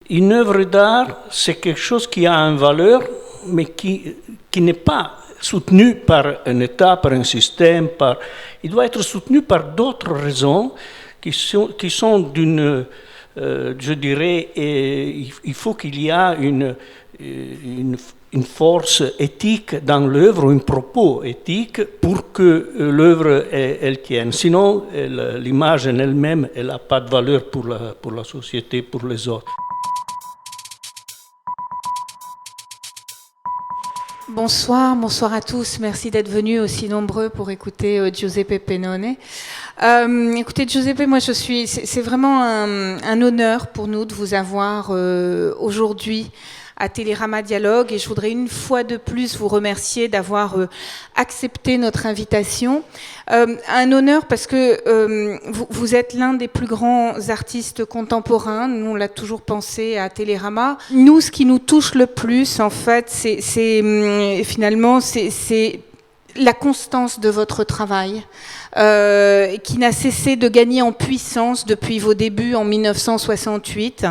Une œuvre d'art, c'est quelque chose qui a une valeur, mais qui n'est pas soutenu par un État, par un système. Il doit être soutenu par d'autres raisons qui sont d'une, je dirais, il faut qu'il y ait une force éthique dans l'œuvre, un propos éthique pour que l'œuvre elle tienne. Sinon, l'image en elle-même, elle n'a pas de valeur pour la société, pour les autres. Bonsoir à tous. Merci d'être venus aussi nombreux pour écouter Giuseppe Pennone. Écoutez, Giuseppe, c'est vraiment un honneur pour nous de vous avoir aujourd'hui à Télérama Dialogue, et je voudrais une fois de plus vous remercier d'avoir accepté notre invitation. Un honneur parce que vous êtes l'un des plus grands artistes contemporains. Nous, on l'a toujours pensé à Télérama. Nous, ce qui nous touche le plus, en fait, c'est la constance de votre travail, qui n'a cessé de gagner en puissance depuis vos débuts en 1968,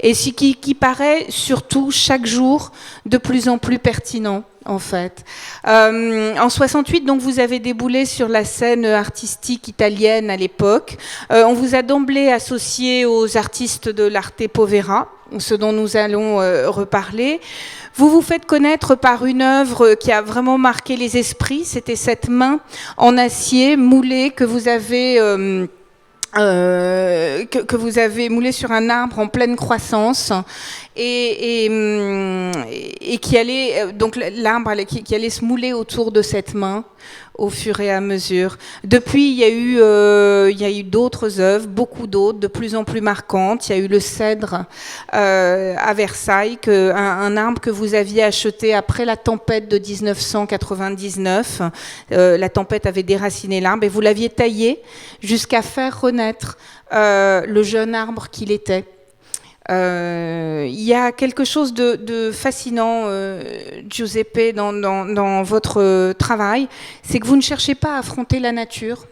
et qui paraît surtout chaque jour de plus en plus pertinent. En fait, en 68, donc vous avez déboulé sur la scène artistique italienne à l'époque. On vous a d'emblée associé aux artistes de l'Arte Povera, ce dont nous allons reparler. Vous vous faites connaître par une œuvre qui a vraiment marqué les esprits. C'était cette main en acier moulée que vous avez moulée sur un arbre en pleine croissance, et qui allait, donc l'arbre qui allait se mouler autour de cette main au fur et à mesure. Depuis, il y a eu d'autres œuvres, beaucoup d'autres, de plus en plus marquantes. Il y a eu le cèdre à Versailles, un arbre que vous aviez acheté après la tempête de 1999. La tempête avait déraciné l'arbre et vous l'aviez taillé jusqu'à faire renaître le jeune arbre qu'il était. Il y a quelque chose de fascinant, Giuseppe, dans votre travail, c'est que vous ne cherchez pas à affronter la nature,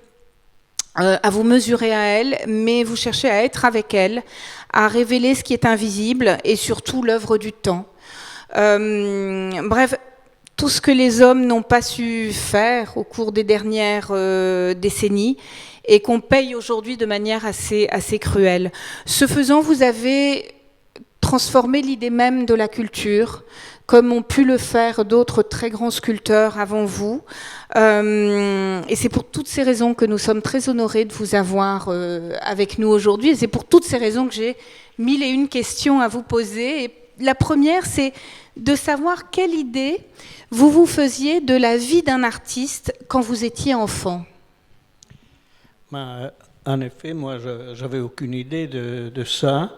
à vous mesurer à elle, mais vous cherchez à être avec elle, à révéler ce qui est invisible et surtout l'œuvre du temps. Bref, tout ce que les hommes n'ont pas su faire au cours des dernières décennies, et qu'on paye aujourd'hui de manière assez cruelle. Ce faisant, vous avez transformé l'idée même de la culture, comme ont pu le faire d'autres très grands sculpteurs avant vous. Et c'est pour toutes ces raisons que nous sommes très honorés de vous avoir avec nous aujourd'hui. Et c'est pour toutes ces raisons que j'ai 1001 questions à vous poser. Et la première, c'est de savoir quelle idée vous vous faisiez de la vie d'un artiste quand vous étiez enfant. En effet, moi, je n'avais aucune idée de ça.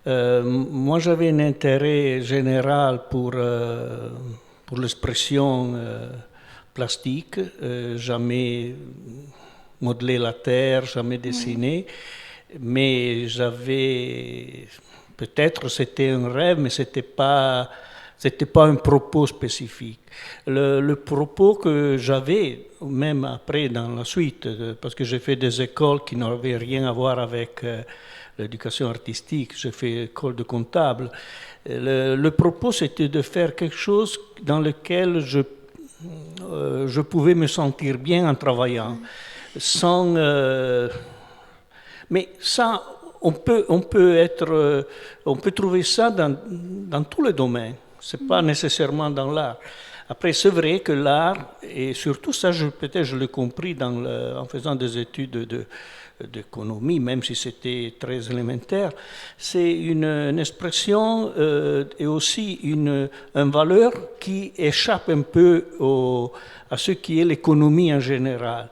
Moi, j'avais un intérêt général pour l'expression plastique. Jamais modelé la terre, jamais dessiné. Mais peut-être c'était un rêve, mais c'était pas un propos spécifique. Le propos que j'avais, même après dans la suite, parce que j'ai fait des écoles qui n'avaient rien à voir avec l'éducation artistique, j'ai fait école de comptable. Le propos, c'était de faire quelque chose dans lequel je pouvais me sentir bien en travaillant, mais ça, on peut trouver ça dans tous les domaines. C'est pas nécessairement dans l'art. Après, c'est vrai que l'art, et surtout ça, peut-être je l'ai compris en faisant des études d'économie, même si c'était très élémentaire, c'est une expression et aussi une valeur qui échappe un peu à ce qui est l'économie en général.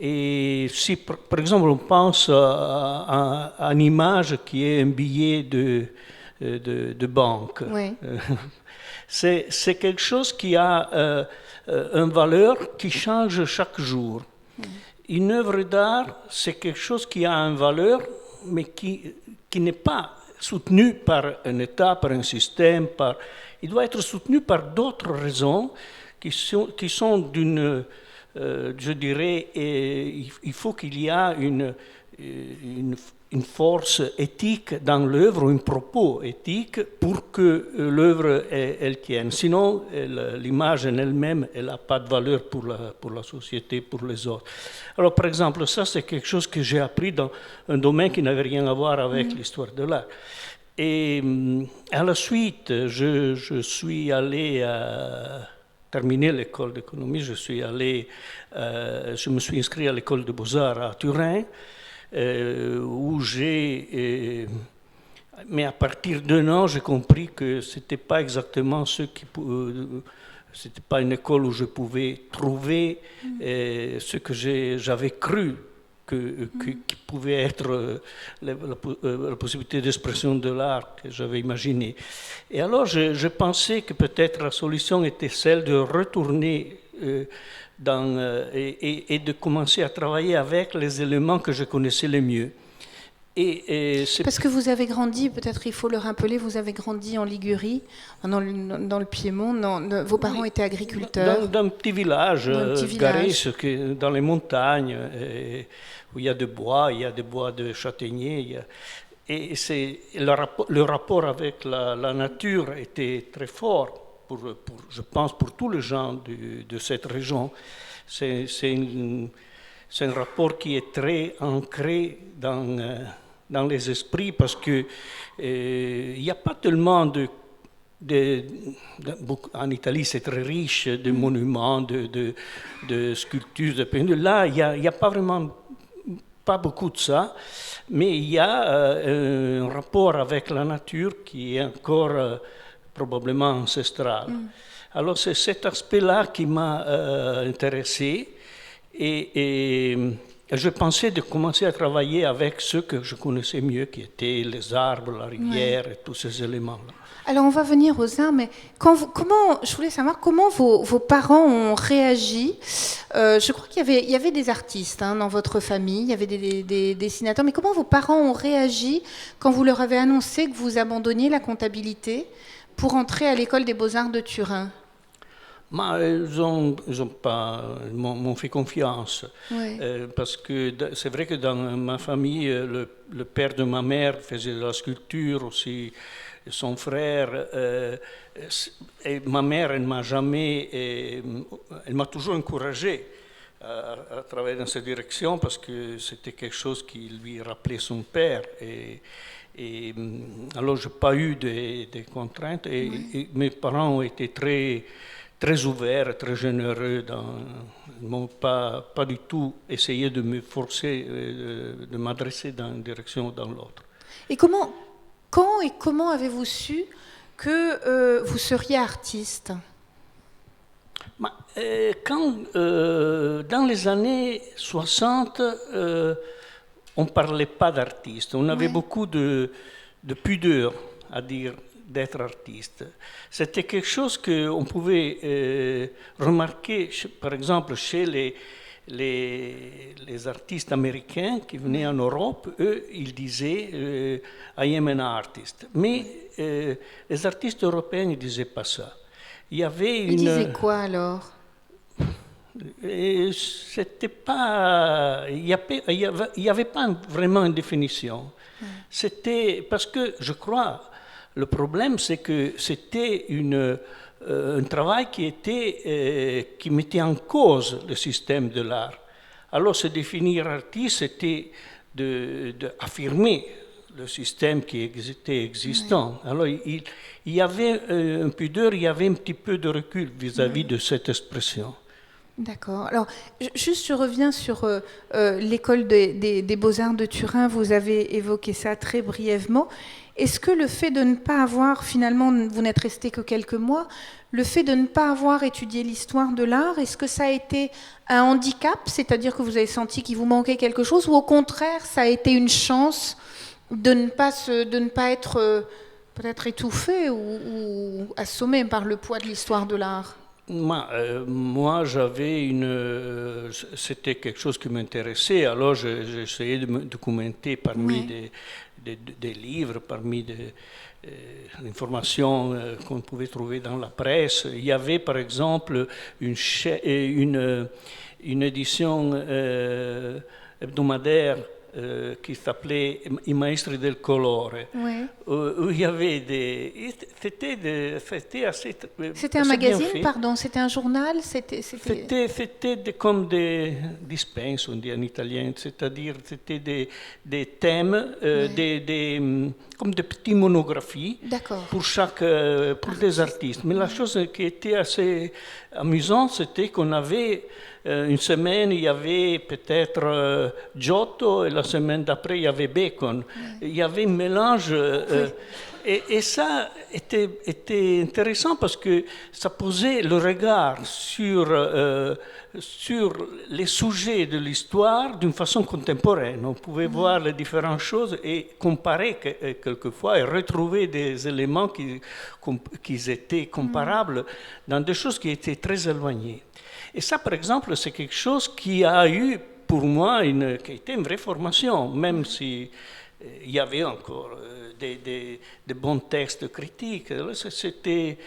Et si, par exemple, on pense à une image qui est un billet de banque, oui. C'est quelque chose qui a une valeur qui change chaque jour. Une œuvre d'art, c'est quelque chose qui a une valeur, mais qui n'est pas soutenu par un État, par un système. Il doit être soutenu par d'autres raisons qui sont d'une... je dirais, il faut qu'il y ait une une force éthique dans l'œuvre, un propos éthique pour que l'œuvre elle tienne. Sinon, l'image en elle-même, elle n'a pas de valeur pour la société, pour les autres. Alors, par exemple, ça, c'est quelque chose que j'ai appris dans un domaine qui n'avait rien à voir avec l'histoire de l'art. Et à la suite, je suis allé à terminer l'école d'économie, je me suis inscrit à l'école de Beaux-Arts à Turin, où mais à partir d'un an, j'ai compris que c'était pas exactement c'était pas une école où je pouvais trouver ce que j'avais cru qui pouvait être la possibilité d'expression de l'art que j'avais imaginé. Et alors, je pensais que peut-être la solution était celle de retourner et de commencer à travailler avec les éléments que je connaissais le mieux. Parce que vous avez grandi, peut-être il faut le rappeler, vous avez grandi en Ligurie, dans le Piémont, vos parents étaient agriculteurs. Dans un petit village, Garès, dans les montagnes, où il y a des bois de châtaigniers. Et le rapport avec la nature était très fort, je pense, pour tous les gens de cette région. C'est un rapport qui est très ancré dans les esprits parce que il n'y a pas tellement en Italie, c'est très riche de monuments, de sculptures, de peintures. Là, il n'y a pas beaucoup de ça, mais il y a un rapport avec la nature qui est encore probablement ancestral. Alors, c'est cet aspect-là qui m'a intéressé et je pensais de commencer à travailler avec ceux que je connaissais mieux, qui étaient les arbres, la rivière et tous ces éléments-là. Alors on va venir aux arts, mais je voulais savoir comment vos parents ont réagi. Je crois qu'il y avait des artistes dans votre famille, il y avait des dessinateurs, mais comment vos parents ont réagi quand vous leur avez annoncé que vous abandonniez la comptabilité pour entrer à l'école des Beaux-Arts de Turin? Ils ont pas m'ont fait confiance. Oui. Parce que c'est vrai que dans ma famille, le père de ma mère faisait de la sculpture aussi, son frère. Et ma mère, elle m'a toujours encouragé à travailler dans cette direction parce que c'était quelque chose qui lui rappelait son père. Et alors, je n'ai pas eu des contraintes et mes parents ont été très ouverts, très généreux. Ils n'ont pas du tout essayé de me forcer, de m'adresser dans une direction ou dans l'autre. Et quand et comment avez-vous su que vous seriez artiste? Quand, dans les années 60, on ne parlait pas d'artiste. On avait beaucoup de pudeur à dire d'être artiste. C'était quelque chose qu'on pouvait remarquer, par exemple, chez les artistes américains qui venaient en Europe. Eux, ils disaient I am an artist. Mais les artistes européens ne disaient pas ça. Ils disaient quoi alors? C'était pas, il n'y avait pas vraiment une définition. C'était parce que je crois le problème c'est que c'était un travail qui mettait en cause le système de l'art. Alors se définir artiste, c'était d'affirmer le système qui était existant. Alors il y avait une pudeur, il y avait un petit peu de recul vis-à-vis de cette expression. D'accord. Alors, juste je reviens sur l'école des Beaux-Arts de Turin. Vous avez évoqué ça très brièvement. Est-ce que le fait de ne pas avoir, finalement, vous n'êtes resté que quelques mois, le fait de ne pas avoir étudié l'histoire de l'art, est-ce que ça a été un handicap, c'est-à-dire que vous avez senti qu'il vous manquait quelque chose, ou au contraire, ça a été une chance de ne pas être peut-être étouffé ou assommé par le poids de l'histoire de l'art? Moi, c'était quelque chose qui m'intéressait, alors j'ai essayé de me documenter parmi des livres, parmi des informations qu'on pouvait trouver dans la presse. Il y avait par exemple une édition hebdomadaire qui s'appelait I Maestri del Colore, Ouais. où il y avait c'était assez. C'était un assez bien magazine, fait. pardon, c'était un journal, C'était comme des dispenses, on dit en italien, c'est-à-dire c'était des thèmes, comme des petites monographies D'accord. pour des artistes. Mais la chose qui était assez amusante, c'était qu'on avait une semaine, il y avait peut-être Giotto et la semaine d'après, il y avait Bacon. Il y avait un mélange. Et ça était intéressant parce que ça posait le regard sur les sujets de l'histoire d'une façon contemporaine. On pouvait voir les différentes choses et comparer quelquefois et retrouver des éléments qui étaient comparables dans des choses qui étaient très éloignées. Et ça, par exemple, c'est quelque chose qui a eu pour moi qui a été une vraie formation, même si il y avait encore des bons textes critiques. C'était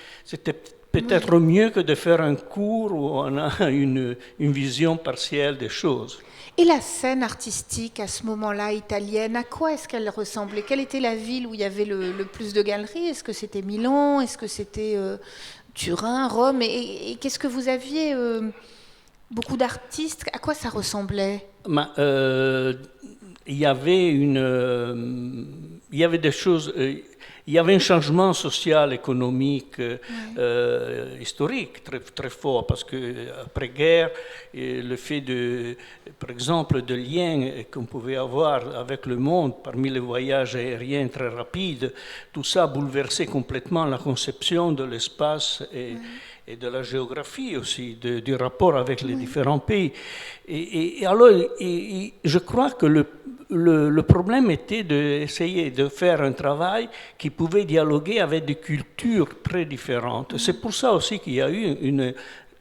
peut-être mieux que de faire un cours où on a une vision partielle des choses. Et la scène artistique à ce moment-là italienne, à quoi est-ce qu'elle ressemblait? Quelle était la ville où il y avait le plus de galeries? Est-ce que c'était Milan? Est-ce que c'était Turin, Rome? Et qu'est-ce que vous aviez beaucoup d'artistes? À quoi ça ressemblait? Il y avait des choses. Il y avait un changement social, économique, historique très, très fort, parce qu'après-guerre, le fait, par exemple, de liens qu'on pouvait avoir avec le monde, parmi les voyages aériens très rapides, tout ça a bouleversé complètement la conception de l'espace et de la géographie aussi, du rapport avec les différents pays. Et alors, je crois que le problème était d'essayer de faire un travail qui pouvait dialoguer avec des cultures très différentes. C'est pour ça aussi qu'il y a eu,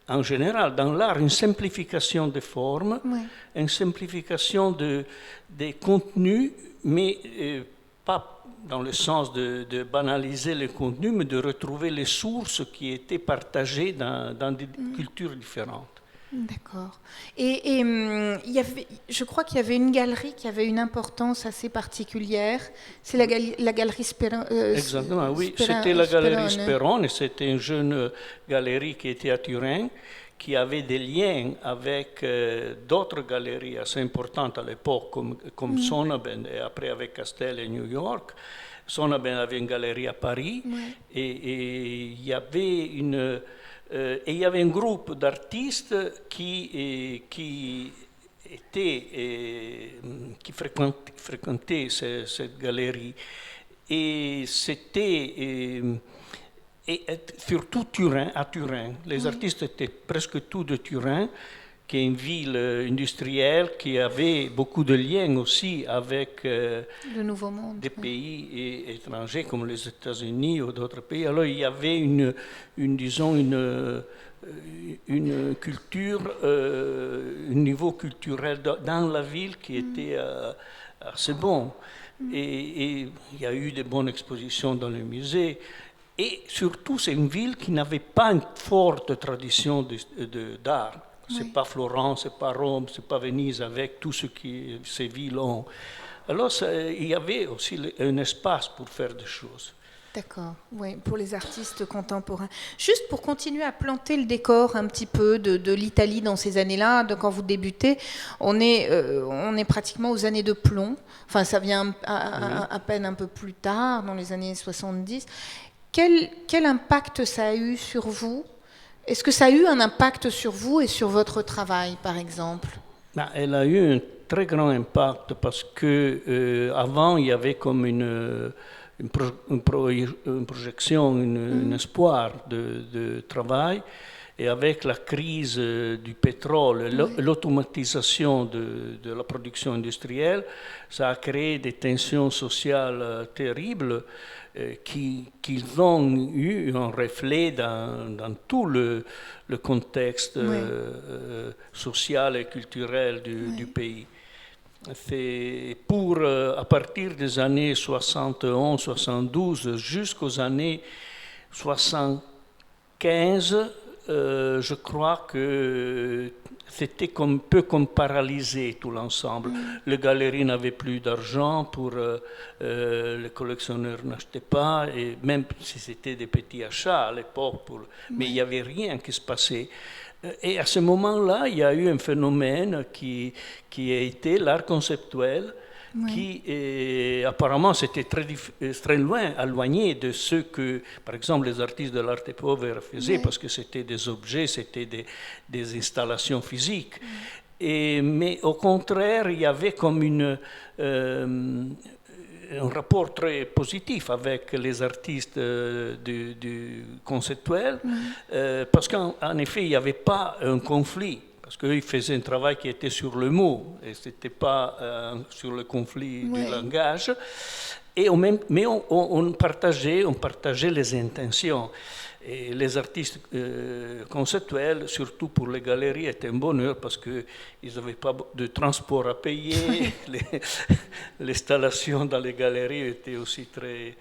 en général, dans l'art, une simplification des formes, une simplification des contenus, mais pas dans le sens de banaliser les contenus, mais de retrouver les sources qui étaient partagées dans des cultures différentes. D'accord. Et je crois qu'il y avait une galerie qui avait une importance assez particulière. C'est la galerie Sperone. Exactement, oui. C'était la galerie Sperone. C'était une jeune galerie qui était à Turin, qui avait des liens avec d'autres galeries assez importantes à l'époque, comme Sonaben, et après avec Castel et New York. Sonaben avait une galerie à Paris, et il y avait il y avait un groupe d'artistes qui fréquentaient cette galerie. Et c'était surtout à Turin. Les artistes étaient presque tous de Turin, qui est une ville industrielle qui avait beaucoup de liens aussi avec le Nouveau Monde, des pays étrangers comme les États-Unis ou d'autres pays. Alors il y avait disons une culture, un niveau culturel dans la ville qui était assez bon. Et il y a eu de bonnes expositions dans les musées. Et surtout, c'est une ville qui n'avait pas une forte tradition d'art. C'est pas Florence, c'est pas Rome, c'est pas Venise avec tout ce que ces villes ont. Alors il y avait aussi un espace pour faire des choses. D'accord, oui, pour les artistes contemporains. Juste pour continuer à planter le décor un petit peu de l'Italie dans ces années-là, quand vous débutez, on est pratiquement aux années de plomb. Enfin, ça vient à peine un peu plus tard, dans les années 70. Quel impact ça a eu sur vous? Est-ce que ça a eu un impact sur vous et sur votre travail, par exemple? Elle a eu un très grand impact parce que avant il y avait comme une projection, un espoir de travail, et avec la crise du pétrole, l'automatisation de la production industrielle, ça a créé des tensions sociales terribles. Qu'ils ont eu un reflet dans tout le contexte social et culturel du pays. C'est à partir des années 71-72 jusqu'aux années 75, je crois que c'était un peu comme paralysé tout l'ensemble. Les galeries n'avaient plus d'argent, les collectionneurs n'achetaient pas, et même si c'était des petits achats à l'époque, mais il n'y avait rien qui se passait. Et à ce moment-là, il y a eu un phénomène qui a été l'art conceptuel, qui apparemment c'était très loin, éloigné de ce que, par exemple, les artistes de l'arte povera faisaient, parce que c'était des objets, c'était des installations physiques. Mais au contraire, il y avait comme un rapport très positif avec les artistes du conceptuel, parce qu'en effet, il n'y avait pas un conflit. Parce qu'ils faisaient un travail qui était sur le mot, et ce n'était pas sur le conflit du langage. Mais on partageait les intentions. Et les artistes conceptuels, surtout pour les galeries, étaient un bonheur parce qu'ils n'avaient pas de transport à payer. L'installation dans les galeries était aussi très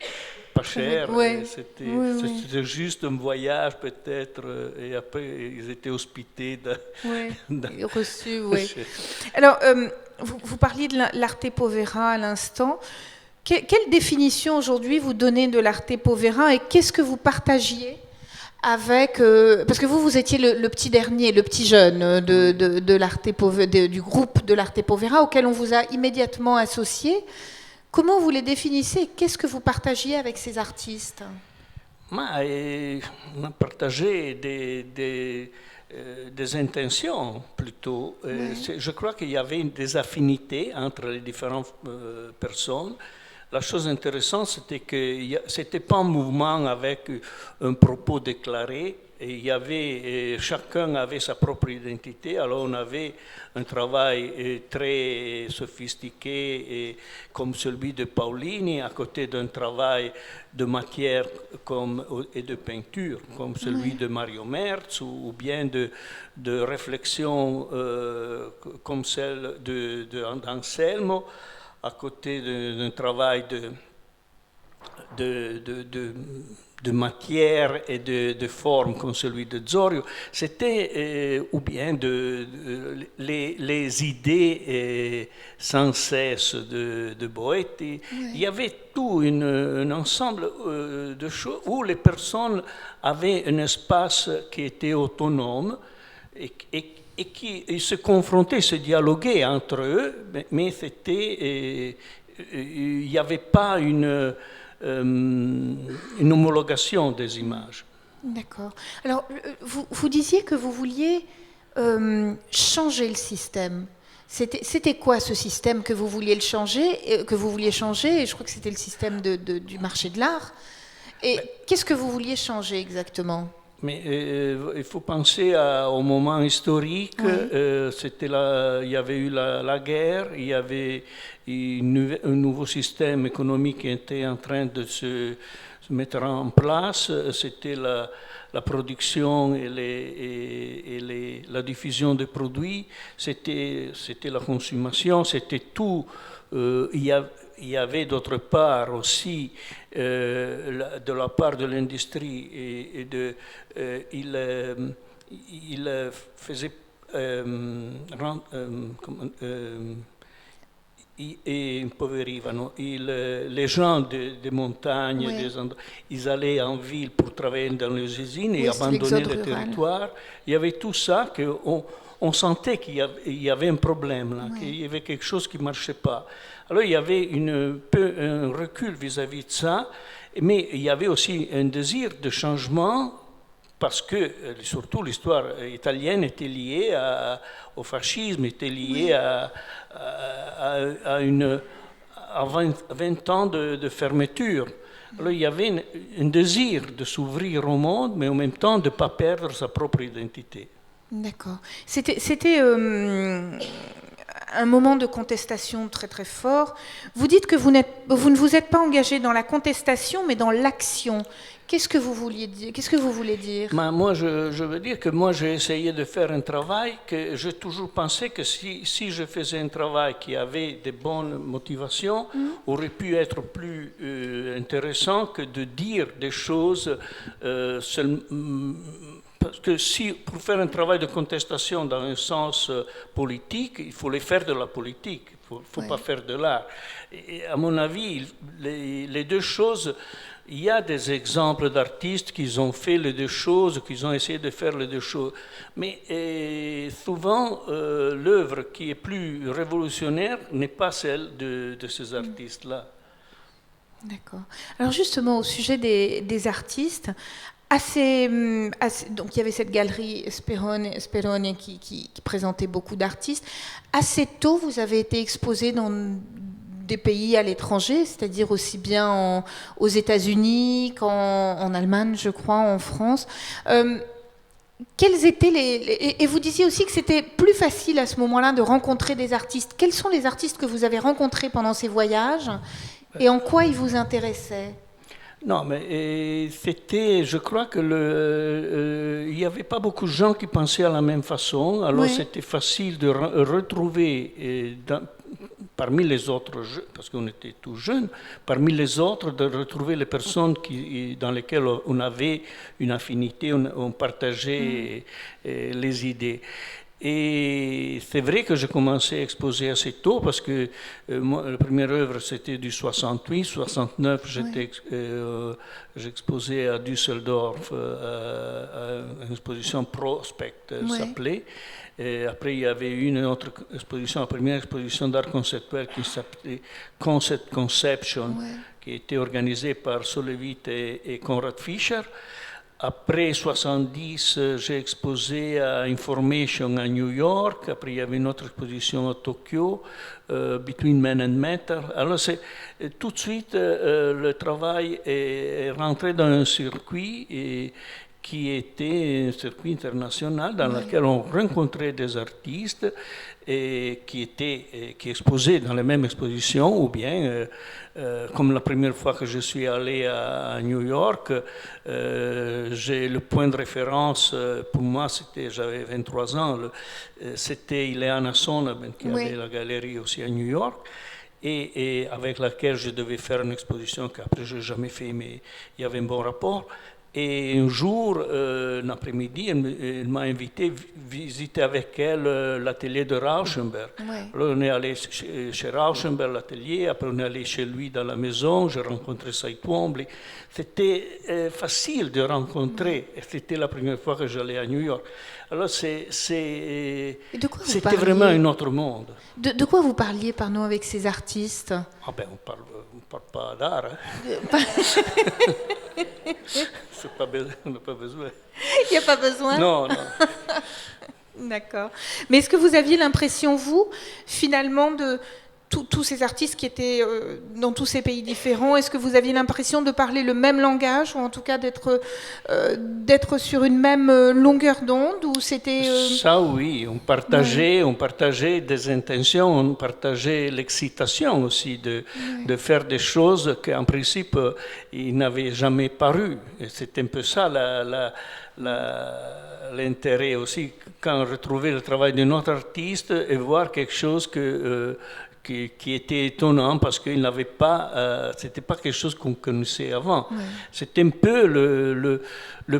pas cher. C'était juste un voyage peut-être, et après ils étaient hospités. Reçus, oui. Alors, vous parliez de l'arte povera à l'instant. Quelle définition aujourd'hui vous donnez de l'arte povera et qu'est-ce que vous partagiez avec, parce que vous étiez le petit dernier, le petit jeune de l'arte povera, du groupe de l'arte povera auquel on vous a immédiatement associé. Comment vous les définissez? Qu'est-ce que vous partagiez avec ces artistes? On a partagé des intentions plutôt. Je crois qu'il y avait des affinités entre les différentes personnes. La chose intéressante, c'était que ce n'était pas un mouvement avec un propos déclaré. Et chacun avait sa propre identité. Alors on avait un travail très sophistiqué comme celui de Paolini, à côté d'un travail de matière et de peinture comme celui de Mario Merz, ou bien de réflexion comme celle d'Anselmo, à côté d'un travail de matière et de forme comme celui de Zorio. C'était ou bien les idées sans cesse de Boetti. Il y avait tout un ensemble de choses où les personnes avaient un espace qui était autonome et qui se confrontaient, se dialoguaient entre eux, mais c'était, il n'y avait pas une homologation des images. D'accord. Alors, vous disiez que vous vouliez changer le système. C'était quoi ce système que vous vouliez changer? Et je crois que c'était le système du marché de l'art. Et qu'est-ce que vous vouliez changer exactement? Mais il faut penser au moment historique. Il y avait eu la guerre, il y avait un nouveau système économique qui était en train de se mettre en place. C'était la production et la diffusion de produits. C'était la consommation, c'était tout. Il y avait d'autre part aussi, de la part de l'industrie, il faisait impoverivano. Les gens des montagnes, des endroits, ils allaient en ville pour travailler dans les usines et abandonner le territoire. Il y avait tout ça on sentait qu'il y avait un problème, là, qu'il y avait quelque chose qui ne marchait pas. Alors il y avait un recul vis-à-vis de ça, mais il y avait aussi un désir de changement parce que surtout l'histoire italienne était liée au fascisme, était liée à 20 ans de fermeture. Alors il y avait un désir de s'ouvrir au monde, mais en même temps de ne pas perdre sa propre identité. D'accord. C'était un moment de contestation très très fort. Vous dites que vous ne vous êtes pas engagé dans la contestation, mais dans l'action. Qu'est-ce que vous vouliez dire? Qu'est-ce que vous voulez dire? Moi, je veux dire que moi, j'ai essayé de faire un travail que j'ai toujours pensé que si je faisais un travail qui avait de bonnes motivations, aurait pu être plus intéressant que de dire des choses Parce que si, pour faire un travail de contestation dans un sens politique, il faut faire de la politique, il ne faut pas faire de l'art. Et à mon avis, les deux choses, il y a des exemples d'artistes qui ont fait les deux choses, qui ont essayé de faire les deux choses. Mais souvent, l'œuvre qui est plus révolutionnaire n'est pas celle de ces artistes-là. D'accord. Alors justement, au sujet des artistes, donc il y avait cette galerie Sperone qui présentait beaucoup d'artistes. Assez tôt, vous avez été exposé dans des pays à l'étranger, c'est-à-dire aussi bien aux États-Unis qu'en Allemagne, je crois, en France. Quels étaient et vous disiez aussi que c'était plus facile à ce moment-là de rencontrer des artistes. Quels sont les artistes que vous avez rencontrés pendant ces voyages et en quoi ils vous intéressaient? Non, mais c'était, je crois que il n'y avait pas beaucoup de gens qui pensaient à la même façon, alors c'était facile de retrouver parmi les autres, parce qu'on était tous jeunes, parmi les autres, de retrouver les personnes dans lesquelles on avait une affinité, on partageait les idées. Et c'est vrai que j'ai commencé à exposer assez tôt parce que moi, la première œuvre c'était du 68, 69, j'exposais à Düsseldorf à une exposition Prospect, s'appelait. Et après il y avait une autre exposition, la première exposition d'art conceptuel qui s'appelait Concept Conception, qui était organisée par Solevit et Konrad Fischer. Après 70, j'ai exposé à Information à New York. Après, il y avait une autre exposition à Tokyo, Between Men and Matter. Alors, tout de suite, le travail est rentré dans un circuit qui était un circuit international dans lequel on rencontrait des artistes et qui exposaient dans les mêmes expositions, ou bien, comme la première fois que je suis allé à New York, j'ai le point de référence, pour moi j'avais 23 ans, c'était Ileana Sonnabend qui avait la galerie aussi à New York, et avec laquelle je devais faire une exposition qu'après je n'ai jamais fait, mais il y avait un bon rapport. Et un jour, un après-midi, elle m'a invité à visiter avec elle l'atelier de Rauschenberg. Alors on est allé chez Rauschenberg, l'atelier, après on est allé chez lui dans la maison, j'ai rencontré Cy Twombly. C'était facile de rencontrer, et c'était la première fois que j'allais à New York. Alors c'était vraiment un autre monde. De quoi vous parliez, pardon, avec ces artistes? Ah ben, on parle pas d'art. On n'a pas besoin. Il n'y a pas besoin? Non. D'accord. Mais est-ce que vous aviez l'impression, vous, finalement, de tous ces artistes qui étaient dans tous ces pays différents, est-ce que vous aviez l'impression de parler le même langage, ou en tout cas d'être sur une même longueur d'onde, ou c'était... Ça, oui, on partageait des intentions, on partageait l'excitation aussi de faire des choses qu'en principe, ils n'avaient jamais paru. Et c'est un peu ça l'intérêt aussi, quand on retrouvait le travail d'un autre artiste et voir quelque chose qui était étonnant parce qu'il n'avait pas, c'était pas quelque chose qu'on connaissait avant. C'était un peu le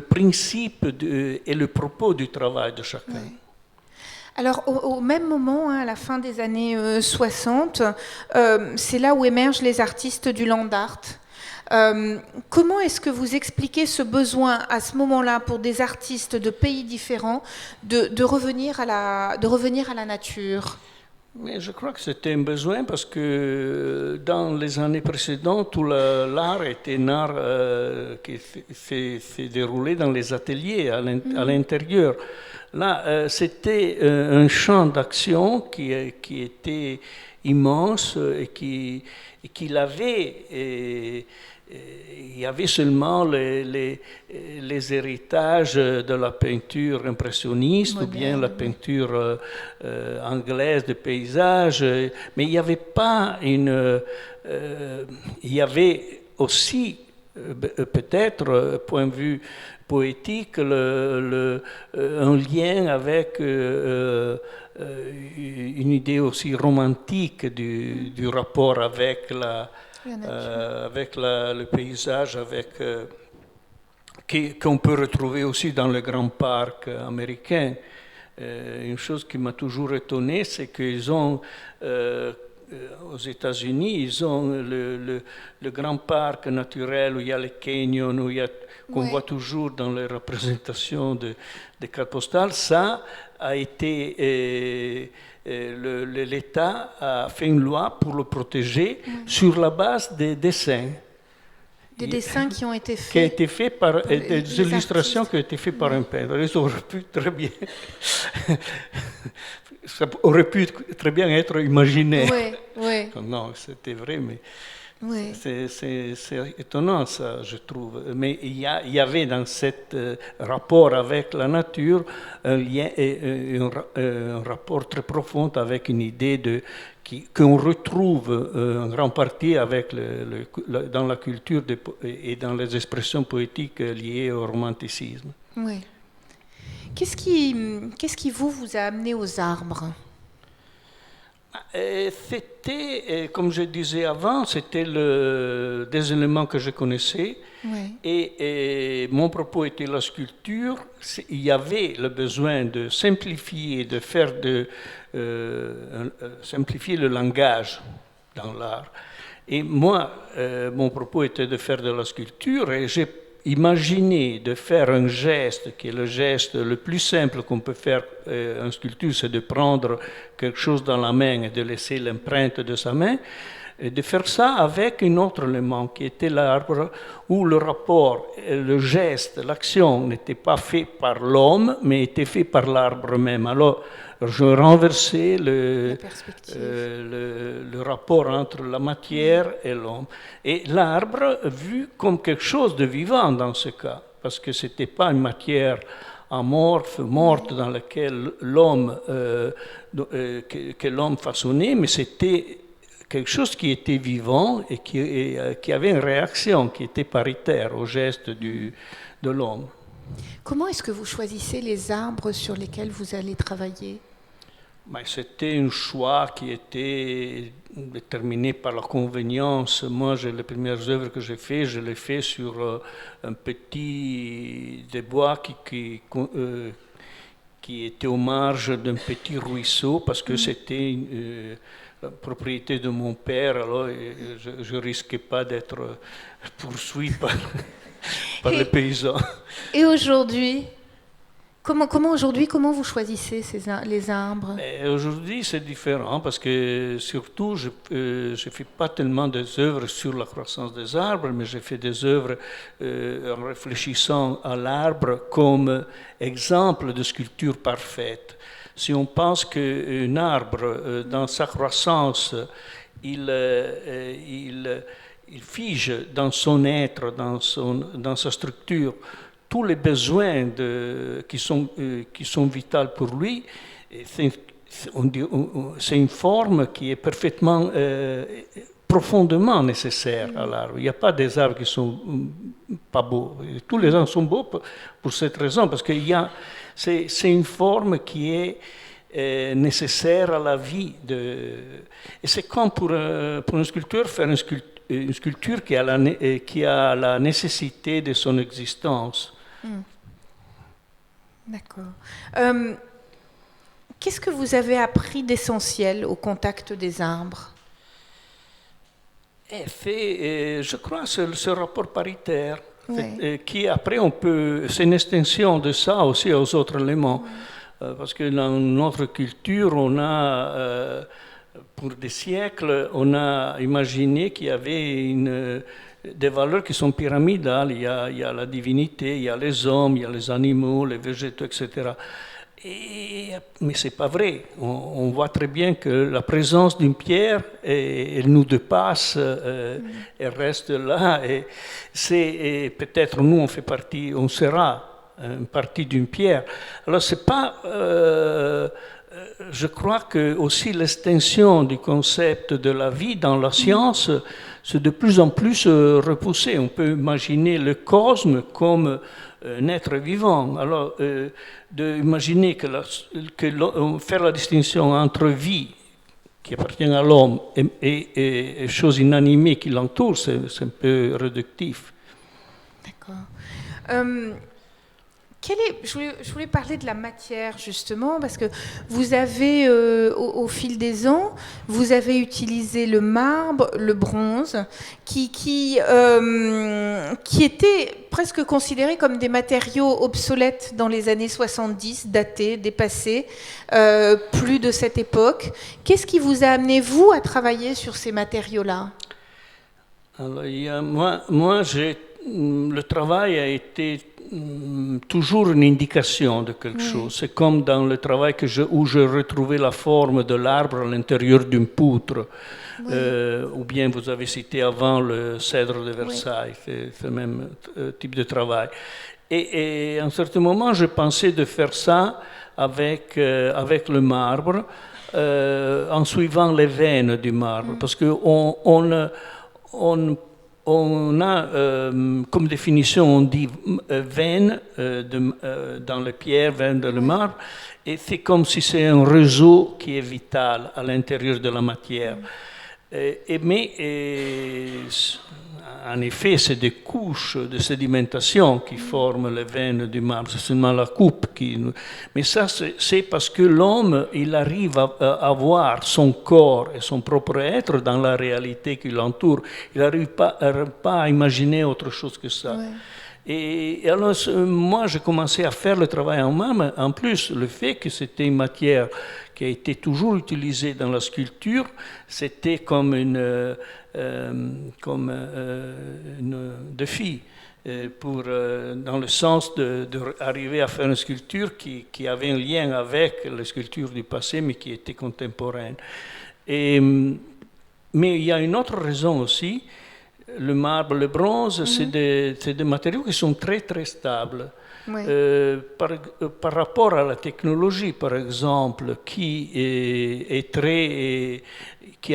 principe et le propos du travail de chacun. Alors, au même moment, à la fin des années 60, c'est là où émergent les artistes du land art. Comment est-ce que vous expliquez ce besoin à ce moment-là pour des artistes de pays différents de revenir à la nature? Mais je crois que c'était un besoin parce que dans les années précédentes, tout l'art était un art qui s'est déroulé dans les ateliers à l'intérieur. Là, c'était un champ d'action qui était immense et qu'il avait... il y avait seulement les héritages de la peinture impressionniste ou bien la peinture anglaise de paysage, mais il n'y avait pas il y avait aussi peut-être, point de vue poétique, un lien avec une idée aussi romantique du rapport avec le paysage, qu'on peut retrouver aussi dans les grands parcs américains. Une chose qui m'a toujours étonné, c'est qu'ils ont, aux États-Unis, ils ont le grand parc naturel où il y a les canyons, qu'on voit toujours dans les représentations des cartes postales. Ça a été, l'État a fait une loi pour le protéger sur la base des dessins. Des dessins qui ont été faits. Qui a été fait par des illustrations artistes. qui ont été faites par un peintre. Ils auraient pu très bien, ça aurait pu très bien être imaginé. Oui. Non, c'était vrai, mais Oui. c'est étonnant ça, je trouve. Mais il y avait dans ce rapport avec la nature un rapport très profond avec une idée qu'on retrouve en grande partie avec dans la culture et dans les expressions poétiques liées au romanticisme. Oui. Qu'est-ce qui vous a amené aux arbres? C'était, comme je disais avant, c'était des éléments que je connaissais. Oui. Et mon propos était la sculpture. Il y avait le besoin de simplifier, de faire simplifier le langage dans l'art. Et moi, mon propos était de faire de la sculpture et j'ai imaginé de faire un geste qui est le geste le plus simple qu'on peut faire en sculpture, c'est de prendre quelque chose dans la main et de laisser l'empreinte de sa main, et de faire ça avec un autre élément qui était l'arbre, où le rapport, le geste, l'action n'était pas fait par l'homme, mais était fait par l'arbre même. Alors, je renversais le rapport entre la matière et l'homme. Et l'arbre, vu comme quelque chose de vivant dans ce cas, parce que ce n'était pas une matière amorphe, morte, dans laquelle l'homme façonnait, mais c'était quelque chose qui était vivant et qui avait une réaction qui était paritaire au geste de l'homme. Comment est-ce que vous choisissez les arbres sur lesquels vous allez travailler? C'était un choix qui était déterminé par la convenience. Moi, les premières œuvres que j'ai faites, je les fais sur un petit des bois qui était aux marges d'un petit ruisseau, parce que c'était la propriété de mon père, alors je ne risquais pas d'être poursuivi par les paysans. Et aujourd'hui, comment vous choisissez les arbres? Aujourd'hui, c'est différent parce que surtout, je ne fais pas tellement des œuvres sur la croissance des arbres, mais j'ai fait des œuvres en réfléchissant à l'arbre comme exemple de sculpture parfaite. Si on pense qu'un arbre, dans sa croissance, il fige dans son être, dans sa structure, tous les besoins qui sont vitaux pour lui, c'est une forme qui est parfaitement, profondément nécessaire à l'arbre. Il n'y a pas des arbres qui sont pas beaux. Tous les arbres sont beaux pour cette raison, parce que c'est une forme qui est nécessaire à la vie. Et c'est comme pour un sculpteur faire une sculpture qui a la nécessité de son existence. D'accord. Qu'est-ce que vous avez appris d'essentiel au contact des arbres? Je crois ce rapport paritaire, Oui. qui après c'est une extension de ça aussi aux autres éléments. Parce que dans notre culture, on a, pour des siècles, on a imaginé qu'il y avait des valeurs qui sont pyramidales. Il y a la divinité, il y a les hommes, il y a les animaux, les végétaux, etc. Mais ce n'est pas vrai. On voit très bien que la présence d'une pierre, elle nous dépasse, elle reste là. Et peut-être nous, on sera une partie d'une pierre. Alors, c'est pas. Je crois que aussi l'extension du concept de la vie dans la science, c'est de plus en plus repoussé. On peut imaginer le cosmos comme un être vivant. Alors, d'imaginer faire la distinction entre vie qui appartient à l'homme et choses inanimées qui l'entourent, c'est un peu réductif. D'accord. Je voulais parler de la matière justement parce que vous avez, au fil des ans, vous avez utilisé le marbre, le bronze, qui étaient presque considérés comme des matériaux obsolètes dans les années 70, datés, dépassés, plus de cette époque. Qu'est-ce qui vous a amené, vous, à travailler sur ces matériaux-là? Alors, le travail a été toujours une indication de quelque chose. C'est comme dans le travail où je retrouvais la forme de l'arbre à l'intérieur d'une poutre. Ou bien vous avez cité avant le cèdre de Versailles, c'est le même type de travail. Et à un certain moment, je pensais de faire ça avec le marbre, en suivant les veines du marbre, parce qu'on a, comme définition, on dit veine dans les pierres, veine dans le marbre, et c'est comme si c'est un réseau qui est vital à l'intérieur de la matière. En effet, c'est des couches de sédimentation qui forment les veines du marbre, c'est seulement la coupe qui... Mais ça, c'est parce que l'homme, il arrive à voir son corps et son propre être dans la réalité qui l'entoure. Il n'arrive pas à imaginer autre chose que ça. Ouais. Et alors, moi, j'ai commencé à faire le travail en marbre. En plus, le fait que c'était une matière qui a été toujours utilisée dans la sculpture, c'était comme une défi dans le sens d'arriver à faire une sculpture qui avait un lien avec les sculptures du passé, mais qui était contemporaine. Mais il y a une autre raison aussi. Le marbre, le bronze, c'est des matériaux qui sont très très stables. Oui. Par rapport à la technologie, par exemple, qui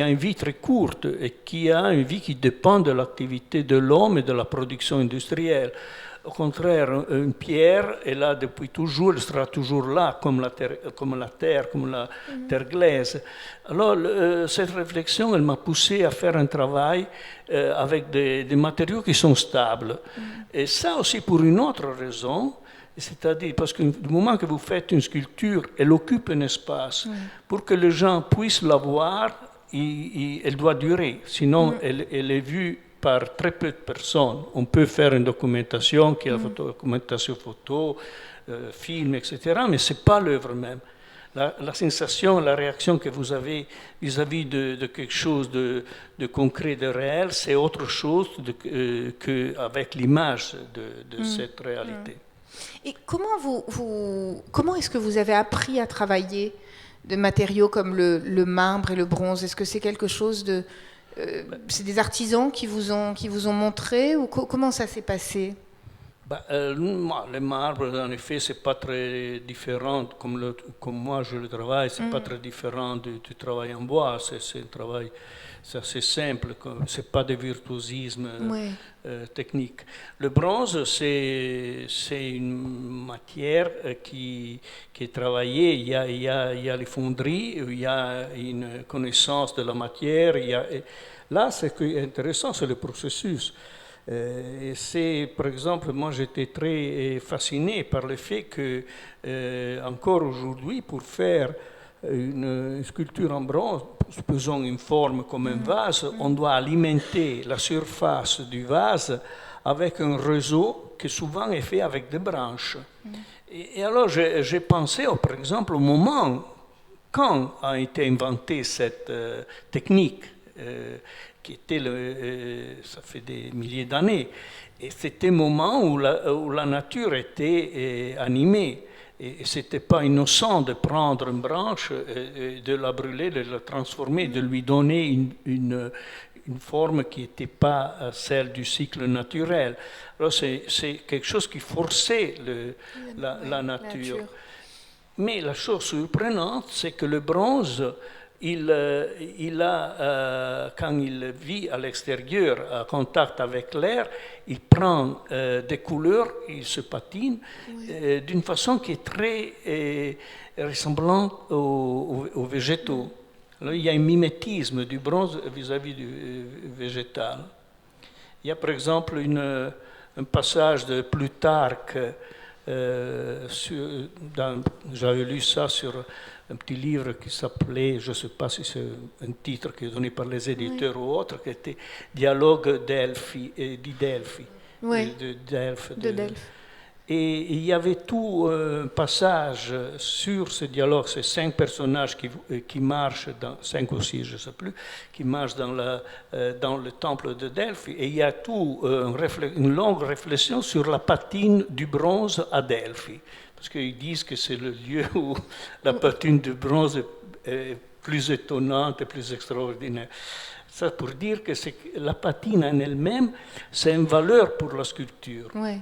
a une vie très courte et qui a une vie qui dépend de l'activité de l'homme et de la production industrielle. Au contraire, une pierre est là depuis toujours, elle sera toujours là, comme la terre, comme la terre glaise. Alors, cette réflexion, elle m'a poussé à faire un travail avec des matériaux qui sont stables. Et ça aussi pour une autre raison, c'est-à-dire parce que du moment que vous faites une sculpture, elle occupe un espace. Pour que les gens puissent la voir, elle doit durer, sinon elle est vue par très peu de personnes. On peut faire une documentation qui est la documentation photo, film, etc., mais ce n'est pas l'œuvre même. La sensation, la réaction que vous avez vis-à-vis de quelque chose de concret, de réel, c'est autre chose qu'avec l'image de cette réalité. Et comment est-ce que vous avez appris à travailler de matériaux comme le marbre et le bronze? Est-ce que c'est quelque chose de... c'est des artisans qui vous ont montré ou comment ça s'est passé? Le marbre, en effet, c'est pas très différent, comme moi je le travaille, c'est pas très différent du travail en bois, c'est un travail assez simple, c'est pas de virtuosisme technique. Le bronze, c'est une matière qui est travaillée, il y a les fonderies, il y a une connaissance de la matière, là, ce qui est intéressant, c'est le processus. Et c'est, par exemple, moi j'étais très fasciné par le fait que, encore aujourd'hui, pour faire une sculpture en bronze, supposons une forme comme un vase, on doit alimenter la surface du vase avec un réseau qui souvent est fait avec des branches. Et alors j'ai pensé, par exemple, au moment quand a été inventée cette technique, qui était ça fait des milliers d'années, et c'était un moment où la nature était animée. Et ce n'était pas innocent de prendre une branche, de la brûler, de la transformer, de lui donner une forme qui n'était pas celle du cycle naturel. Alors c'est quelque chose qui forçait la nature. Mais la chose surprenante, c'est que le bronze, il a, quand il vit à l'extérieur, en contact avec l'air, il prend des couleurs, il se patine d'une façon qui est très ressemblante aux végétaux. Alors, il y a un mimétisme du bronze vis-à-vis du végétal. Il y a par exemple un passage de Plutarque. J'avais lu ça sur un petit livre qui s'appelait, je ne sais pas si c'est un titre qui est donné par les éditeurs ou autre, qui était Dialogue di Delphi. De Delphes. Et il y avait tout un passage sur ce dialogue, ces 5 personnages qui marchent, 5 ou 6, je ne sais plus, qui marchent dans le temple de Delphes. Et il y a tout une longue réflexion sur la patine du bronze à Delphes. Parce qu'ils disent que c'est le lieu où la patine du bronze est plus étonnante et plus extraordinaire. Ça pour dire que la patine en elle-même, c'est une valeur pour la sculpture. Ouais.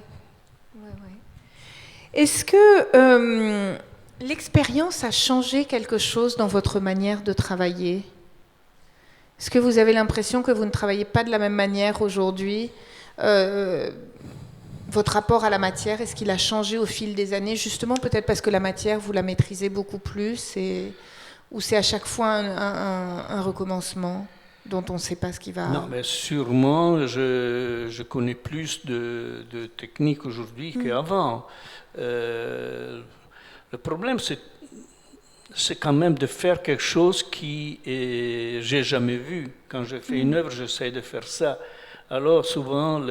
Est-ce que l'expérience a changé quelque chose dans votre manière de travailler? Est-ce que vous avez l'impression que vous ne travaillez pas de la même manière aujourd'hui? Votre rapport à la matière, est-ce qu'il a changé au fil des années? Justement, peut-être parce que la matière, vous la maîtrisez beaucoup plus, ou c'est à chaque fois un recommencement dont on ne sait pas ce qui va... Non, mais sûrement, je connais plus de techniques aujourd'hui qu'avant. Le problème, c'est quand même de faire quelque chose qui j'ai jamais vu. Quand je fais une œuvre, j'essaie de faire ça. Alors souvent,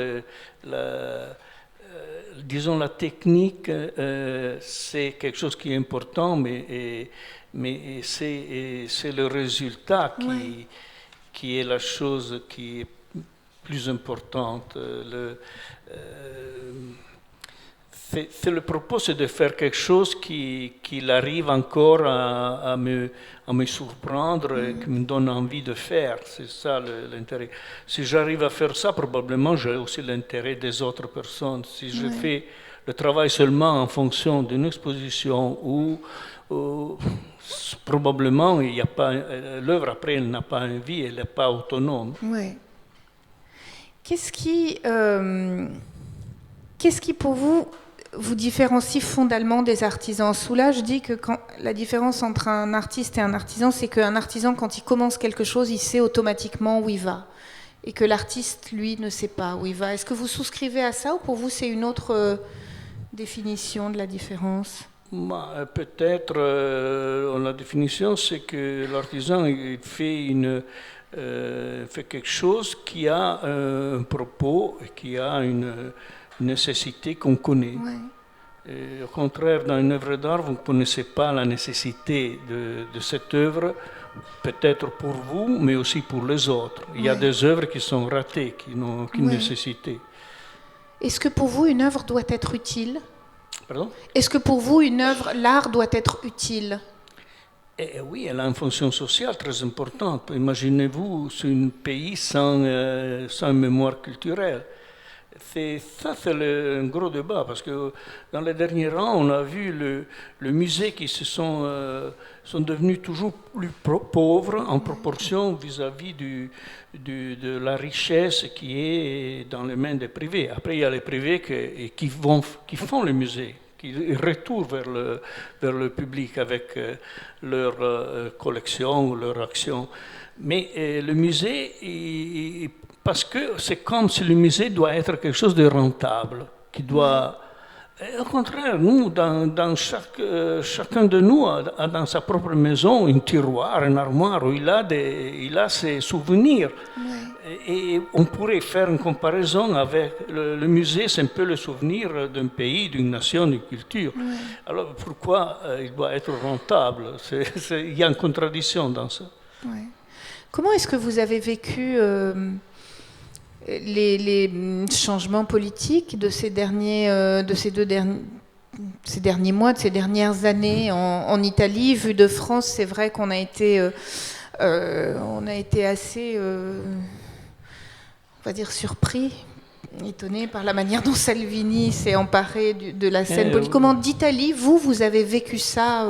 disons la technique, c'est quelque chose qui est important, mais c'est le résultat qui est la chose qui est plus importante. Le propos, c'est de faire quelque chose qui arrive encore à me surprendre et qui me donne envie de faire. C'est ça l'intérêt. Si j'arrive à faire ça, probablement j'ai aussi l'intérêt des autres personnes. Si je fais le travail seulement en fonction d'une exposition ou probablement il y a pas l'œuvre après elle n'a pas une vie, elle n'est pas autonome. Ouais. Qu'est-ce qui pour vous différencie fondamentalement des artisans? Soula, je dis que la différence entre un artiste et un artisan, c'est qu'un artisan, quand il commence quelque chose, il sait automatiquement où il va. Et que l'artiste, lui, ne sait pas où il va. Est-ce que vous souscrivez à ça ou pour vous, c'est une autre définition de la différence? Peut-être, la définition, c'est que l'artisan il fait quelque chose qui a un propos et qui a une nécessité qu'on connaît. Et au contraire, dans une œuvre d'art, vous ne connaissez pas la nécessité de cette œuvre, peut-être pour vous, mais aussi pour les autres. Il y a des œuvres qui sont ratées, qui n'ont aucune nécessité. Est-ce que pour vous, une œuvre doit être utile? Pardon? Est-ce que pour vous, l'art doit être utile? Oui, elle a une fonction sociale très importante. Imaginez-vous un pays sans mémoire culturelle. C'est un gros débat, parce que dans les derniers rangs, on a vu le musée qui sont devenus toujours plus pauvres en proportion vis-à-vis de la richesse qui est dans les mains des privés. Après, il y a les privés qui font le musée, qui retournent vers le public avec leur collection, leur action. Mais le musée, parce que c'est comme si le musée doit être quelque chose de rentable, qui doit... Au contraire, nous, chacun de nous a dans sa propre maison un tiroir, une armoire où il a ses souvenirs. Et on pourrait faire une comparaison avec le musée, c'est un peu le souvenir d'un pays, d'une nation, d'une culture. Alors pourquoi il doit être rentable? Il y a une contradiction dans ça. Comment est-ce que vous avez vécu les changements politiques de ces derniers mois, de ces dernières années en Italie? Vu de France, c'est vrai qu'on a été assez, on va dire, surpris, étonné par la manière dont Salvini s'est emparé de la scène politique. Comment d'Italie, vous avez vécu ça?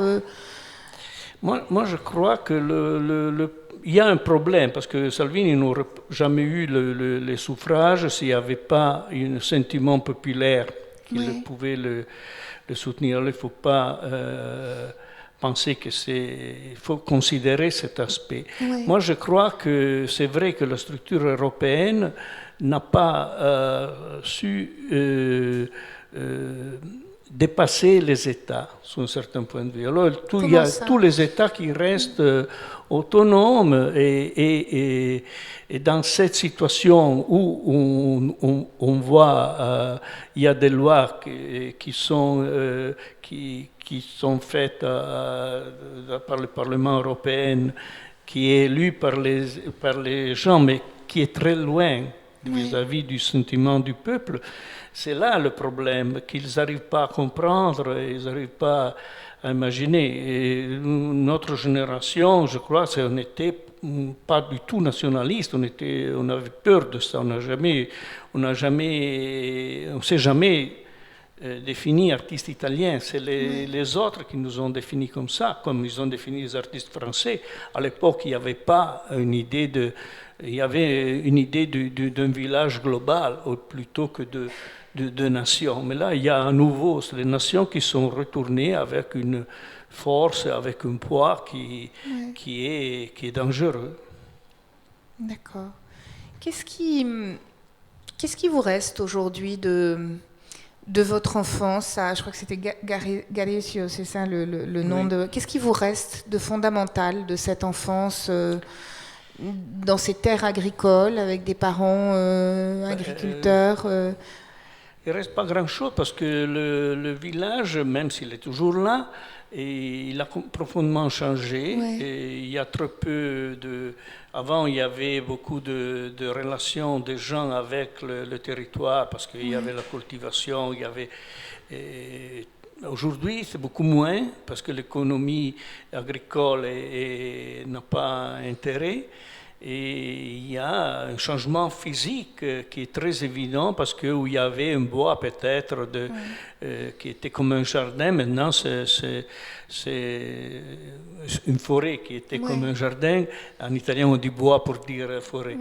Moi, je crois que il y a un problème, parce que Salvini n'aurait jamais eu les suffrages s'il n'y avait pas un sentiment populaire qui pouvait le soutenir. Il ne faut pas penser il faut considérer cet aspect. Ouais. Moi, je crois que c'est vrai que la structure européenne n'a pas su dépasser les États, sur un certain point de vue. Alors, il y a tous les États qui restent autonomes et dans cette situation où on voit il y a des lois qui sont faites par le Parlement européen, qui est élu par les gens, mais qui est très loin vis-à-vis du sentiment du peuple. C'est là le problème, qu'ils n'arrivent pas à comprendre, ils n'arrivent pas à imaginer. Et notre génération, je crois, on n'était pas du tout nationaliste, on avait peur de ça, on s'est jamais défini artiste italien. C'est les autres qui nous ont définis comme ça, comme ils ont défini les artistes français. À l'époque, il n'y avait pas une idée d'un village global plutôt que de nations. Mais là, il y a à nouveau les nations qui sont retournées avec une force, avec un poids qui est dangereux. D'accord. Qu'est-ce qui vous reste aujourd'hui de votre enfance? Je crois que c'était Garesio, c'est ça le nom de... Qu'est-ce qui vous reste de fondamental de cette enfance dans ces terres agricoles, avec des parents agriculteurs Il ne reste pas grand-chose parce que le village, même s'il est toujours là, il a profondément changé. Et il y a très peu de... Avant, il y avait beaucoup de relations des gens avec le territoire parce qu'il y avait la cultivation, il y avait... Aujourd'hui, c'est beaucoup moins parce que l'économie agricole n'a pas intérêt. Et il y a un changement physique qui est très évident parce qu'il y avait un bois peut-être qui était comme un jardin. Maintenant, c'est une forêt qui était comme un jardin. En italien, on dit bois pour dire forêt.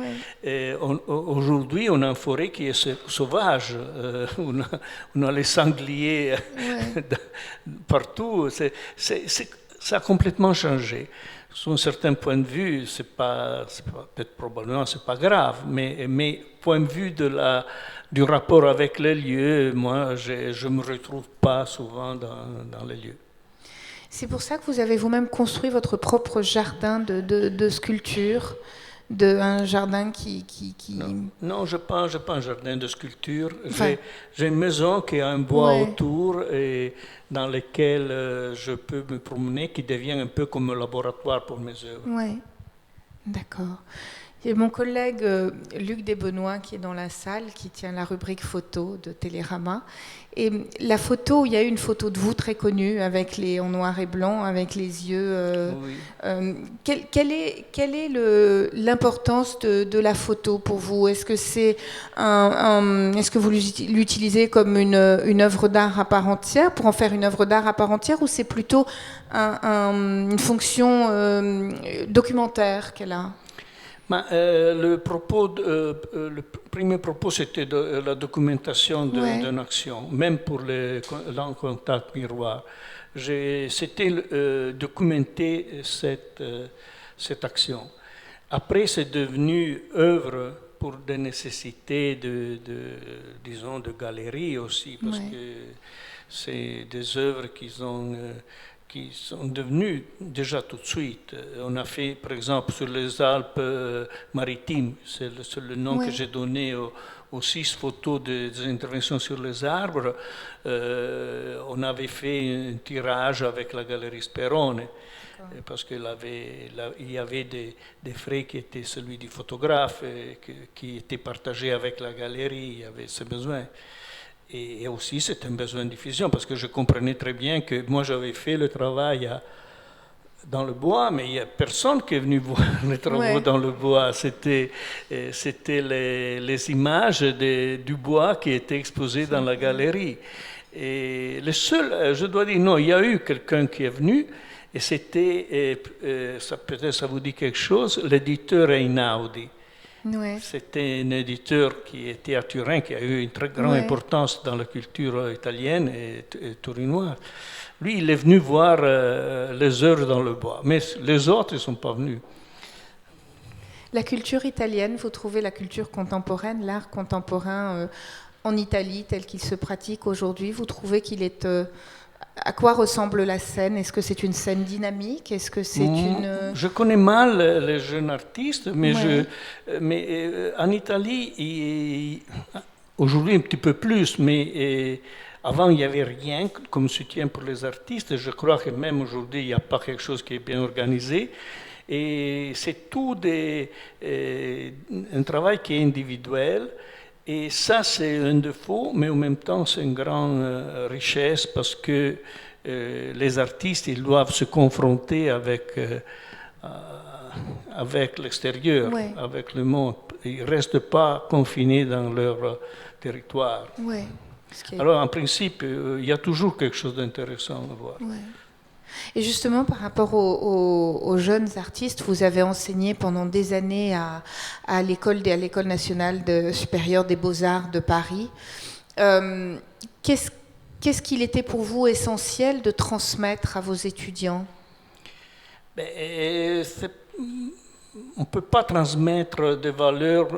Aujourd'hui, on a une forêt qui est sauvage. On a les sangliers partout. Ça a complètement changé. Sur un certain point de vue, peut-être probablement c'est pas grave, mais point de vue du rapport avec les lieux, moi je me retrouve pas souvent dans les lieux. C'est pour ça que vous avez vous-même construit votre propre jardin de sculpture, un jardin qui... Non, je n'ai pas un jardin de sculpture. J'ai une maison qui a un bois autour et dans lequel je peux me promener, qui devient un peu comme un laboratoire pour mes œuvres. Oui, d'accord. Il y a mon collègue Luc Desbenoît qui est dans la salle, qui tient la rubrique photo de Télérama. Et la photo, il y a une photo de vous très connue, en noir et blanc, avec les yeux. Quelle est l'importance de la photo pour vous? Est-ce que est-ce que vous l'utilisez comme une œuvre d'art à part entière, pour en faire une œuvre d'art à part entière, ou c'est plutôt une fonction documentaire qu'elle a? Le premier propos, c'était la documentation d'une action, même pour l'encontact miroir. C'était documenter cette action. Après, c'est devenu œuvre pour des nécessités disons, de galerie aussi, parce que c'est des œuvres qui sont devenus déjà tout de suite. On a fait, par exemple, sur les Alpes-Maritimes, c'est le nom que j'ai donné aux 6 photos des interventions sur les arbres. On avait fait un tirage avec la galerie Sperone, parce qu'il y avait des frais qui étaient celui du photographe, qui étaient partagés avec la galerie, il y avait ses besoins. Et aussi, c'est un besoin de diffusion, parce que je comprenais très bien que moi, j'avais fait le travail dans le bois, mais il n'y a personne qui est venu voir les travaux dans le bois. C'était les images du bois qui étaient exposées dans la galerie. Et le seul, je dois dire, non, il y a eu quelqu'un qui est venu, et c'était, peut-être ça vous dit quelque chose, l'éditeur Einaudi. Ouais. C'était un éditeur qui était à Turin, qui a eu une très grande Ouais. importance dans la culture italienne et tourinoise. Lui, il est venu voir les œuvres dans le bois, mais les autres, ils ne sont pas venus. La culture italienne, vous trouvez la culture contemporaine, l'art contemporain en Italie tel qu'il se pratique aujourd'hui, vous trouvez qu'il est... à quoi ressemble la scène? Est-ce que c'est une scène dynamique? Est-ce que c'est une... Je connais mal les jeunes artistes, mais, Ouais. en Italie, aujourd'hui un petit peu plus, mais avant il n'y avait rien comme soutien pour les artistes. Je crois que même aujourd'hui il n'y a pas quelque chose qui est bien organisé. Et c'est tout un travail qui est individuel. Et ça, c'est un défaut, mais en même temps, c'est une grande richesse parce que les artistes, ils doivent se confronter avec l'extérieur, Ouais. avec le monde. Ils ne restent pas confinés dans leur territoire. Ouais. Ce qui est- Alors, en principe, il y a toujours quelque chose d'intéressant à voir. Ouais. Et justement, par rapport aux jeunes artistes, vous avez enseigné pendant des années à l'école nationale supérieure des beaux-arts de Paris. Qu'est-ce qu'il était pour vous essentiel de transmettre à vos étudiants? Ben, on ne peut pas transmettre des valeurs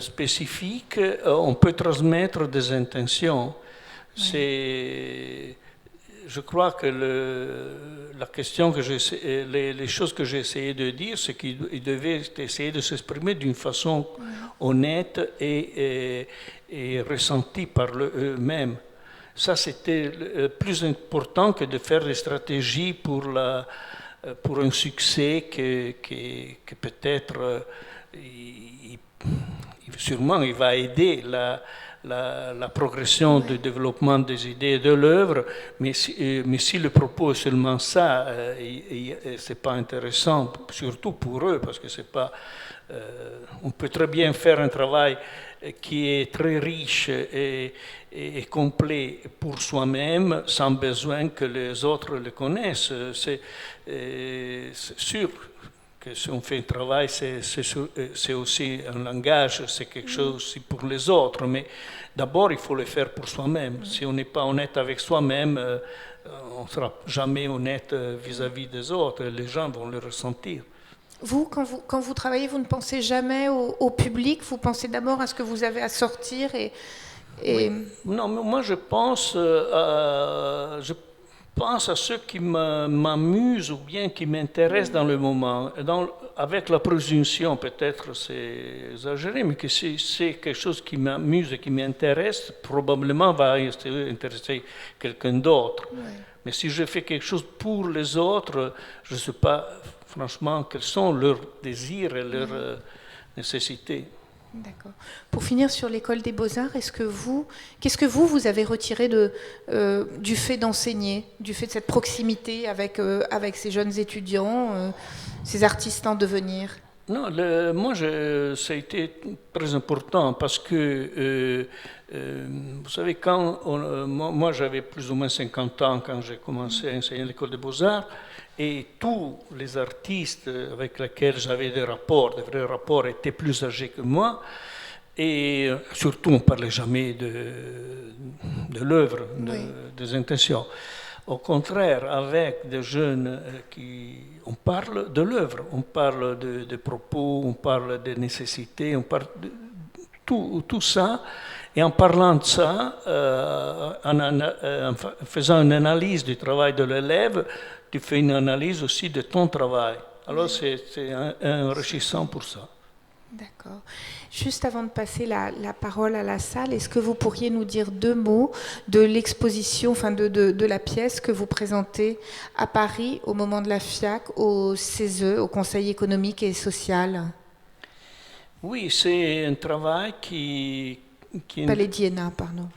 spécifiques, on peut transmettre des intentions. Je crois que la question les choses que j'ai essayé de dire, c'est qu'ils devaient essayer de s'exprimer d'une façon honnête et ressentie par eux-mêmes. Ça, c'était plus important que de faire des stratégies pour un succès que peut-être, sûrement, il va aider la progression du développement des idées et de l'œuvre, mais si le propos est seulement ça, c'est pas intéressant, surtout pour eux, parce que c'est pas. On peut très bien faire un travail qui est très riche et complet pour soi-même, sans besoin que les autres le connaissent. C'est sûr que si on fait un travail, c'est aussi un langage, c'est quelque chose aussi pour les autres, mais d'abord il faut le faire pour soi-même. Si on n'est pas honnête avec soi-même, on ne sera jamais honnête vis-à-vis des autres, les gens vont le ressentir. Vous, quand vous travaillez, vous ne pensez jamais au public, vous pensez d'abord à ce que vous avez à sortir et... Oui. Non, mais moi je pense à ce qui m'amuse ou bien qui m'intéresse dans le moment. Avec la présomption, peut-être c'est exagéré, mais que si c'est quelque chose qui m'amuse et qui m'intéresse, probablement va intéresser quelqu'un d'autre. Ouais. Mais si je fais quelque chose pour les autres, je ne sais pas franchement quels sont leurs désirs et leurs nécessités. D'accord. Pour finir sur l'école des beaux-arts, qu'est-ce que vous avez retiré du fait d'enseigner, du fait de cette proximité avec ces jeunes étudiants, ces artistes en devenir? Non, moi, ça a été très important parce que, vous savez, moi j'avais plus ou moins 50 ans quand j'ai commencé à enseigner à l'école des beaux-arts, et tous les artistes avec lesquels j'avais des vrais rapports, étaient plus âgés que moi. Et surtout, on ne parlait jamais de l'œuvre, des intentions. Au contraire, avec des jeunes on parle de l'œuvre, on parle de propos, on parle des nécessités, on parle de tout ça. Et en parlant de ça, en faisant une analyse du travail de l'élève, tu fais une analyse aussi de ton travail. Alors c'est enrichissant pour ça. D'accord. Juste avant de passer la parole à la salle, est-ce que vous pourriez nous dire 2 mots de l'exposition, enfin de la pièce que vous présentez à Paris au moment de la FIAC, au CESE, au Conseil économique et social? Oui, c'est un travail qui Palais d'Iéna, pardon.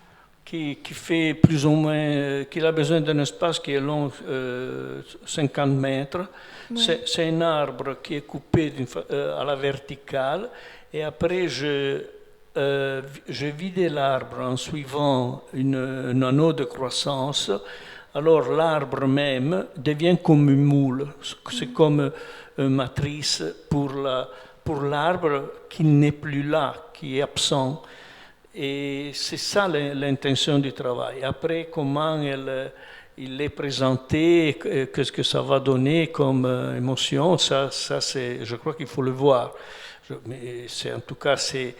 Qui fait plus ou moins, qui a besoin d'un espace qui est long 50 mètres. Ouais. C'est un arbre qui est coupé à la verticale et après je vidais l'arbre en suivant un anneau de croissance. Alors l'arbre même devient comme une moule, c'est comme une matrice pour pour l'arbre qui n'est plus là, qui est absent. Et c'est ça l'intention du travail. Après, comment il est présenté, qu'est-ce que ça va donner comme émotion, ça je crois qu'il faut le voir. Mais en tout cas, c'est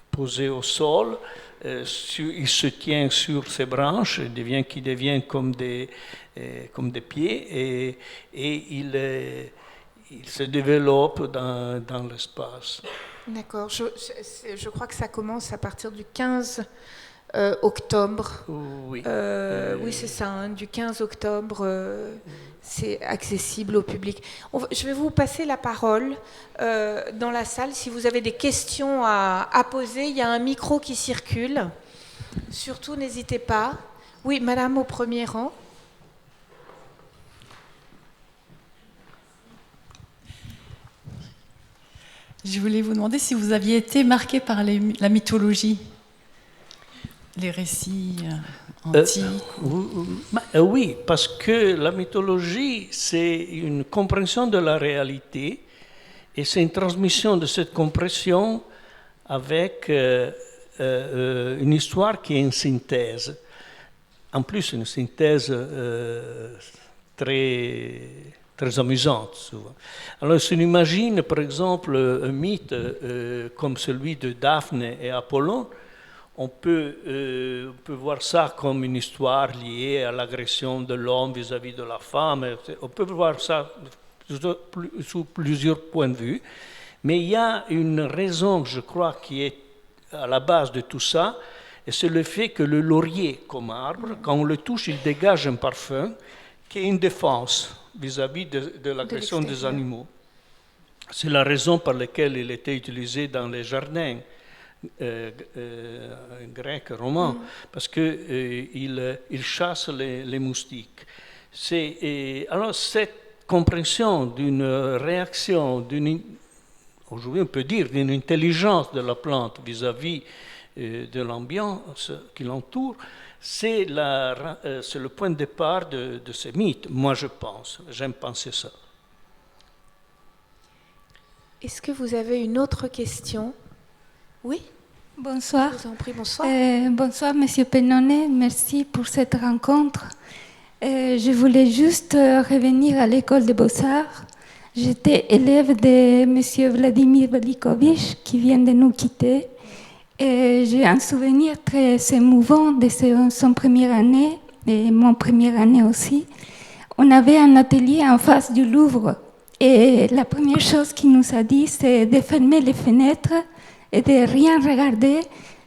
posé au sol, il se tient sur ses branches, qui deviennent comme des pieds, et il se développe dans l'espace. D'accord. Je crois que ça commence à partir du 15 octobre. Oui, oui, c'est ça. Hein, du 15 octobre, c'est accessible au public. Je vais vous passer la parole dans la salle. Si vous avez des questions à poser, il y a un micro qui circule. Surtout, n'hésitez pas. Oui, madame au premier rang. Je voulais vous demander si vous aviez été marqué par la mythologie, les récits antiques. Oui, parce que la mythologie, c'est une compréhension de la réalité et c'est une transmission de cette compréhension avec une histoire qui est une synthèse. En plus, une synthèse très amusante souvent. Alors si on imagine par exemple un mythe comme celui de Daphne et Apollon, on peut voir ça comme une histoire liée à l'agression de l'homme vis-à-vis de la femme. On peut voir ça sous plusieurs points de vue, mais il y a une raison, je crois, qui est à la base de tout ça, et c'est le fait que le laurier comme arbre, quand on le touche, il dégage un parfum qui est une défense vis-à-vis de l'agression des animaux. C'est la raison par laquelle il était utilisé dans les jardins grecs, romains, parce qu'il chasse les moustiques. Alors cette compréhension d'une réaction, aujourd'hui on peut dire d'une intelligence de la plante vis-à-vis de l'ambiance qui l'entoure, c'est le point de départ de ces mythes, moi je pense. J'aime penser ça. Est-ce que vous avez une autre question? Oui? Bonsoir. Je vous en prie, bonsoir. Bonsoir, Monsieur Pennone. Merci pour cette rencontre. Je voulais juste revenir à l'école des Beaux-Arts. J'étais élève de Monsieur Vladimir Velikovitch qui vient de nous quitter. Et j'ai un souvenir très émouvant de son première année et mon première année aussi. On avait un atelier en face du Louvre et la première chose qu'il nous a dit, c'est de fermer les fenêtres et de rien regarder,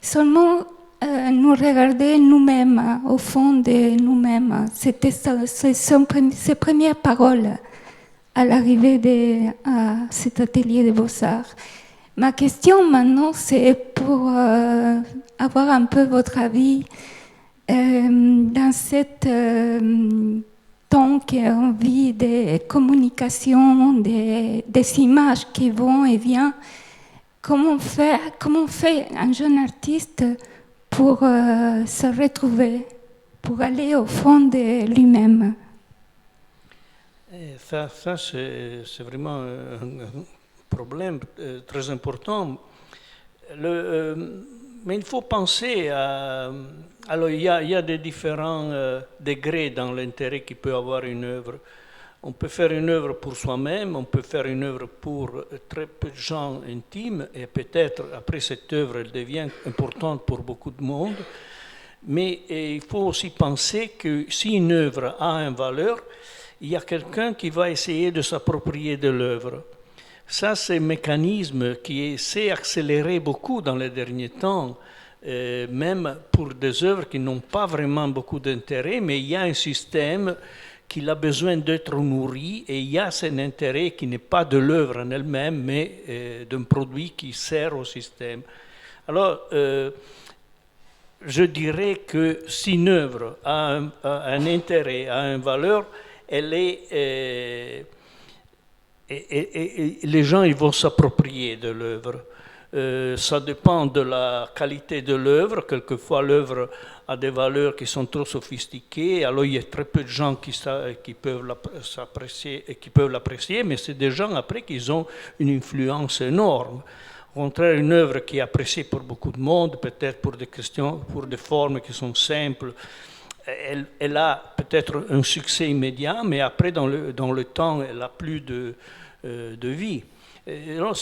seulement nous regarder nous-mêmes, au fond de nous-mêmes. C'était ses premières paroles à l'arrivée à cet atelier de Beaux-Arts. Ma question maintenant, c'est pour avoir un peu votre avis dans cet temps qu'on vit des communications, des images qui vont et viennent. Comment fait un jeune artiste pour se retrouver, pour aller au fond de lui-même? Ça c'est vraiment un problème très important. Mais il faut penser à... Alors, il y a des différents degrés dans l'intérêt qu'il peut avoir une œuvre. On peut faire une œuvre pour soi-même, on peut faire une œuvre pour très peu de gens intimes, et peut-être après cette œuvre, elle devient importante pour beaucoup de monde. Mais il faut aussi penser que si une œuvre a une valeur, il y a quelqu'un qui va essayer de s'approprier de l'œuvre. Ça, c'est un mécanisme qui s'est accéléré beaucoup dans les derniers temps, même pour des œuvres qui n'ont pas vraiment beaucoup d'intérêt, mais il y a un système qui a besoin d'être nourri, et il y a cet intérêt qui n'est pas de l'œuvre en elle-même, mais d'un produit qui sert au système. Alors, je dirais que si une œuvre a un intérêt, a une valeur, elle est... Et les gens ils vont s'approprier de l'œuvre. Ça dépend de la qualité de l'œuvre. Quelquefois, l'œuvre a des valeurs qui sont trop sophistiquées. Alors, il y a très peu de gens qui peuvent l'apprécier, mais c'est des gens, après, qui ont une influence énorme. Au contraire, une œuvre qui est appréciée par beaucoup de monde, peut-être pour des questions, pour des formes qui sont simples, elle a peut-être un succès immédiat, mais après, dans le temps, elle n'a plus de vie. Alors,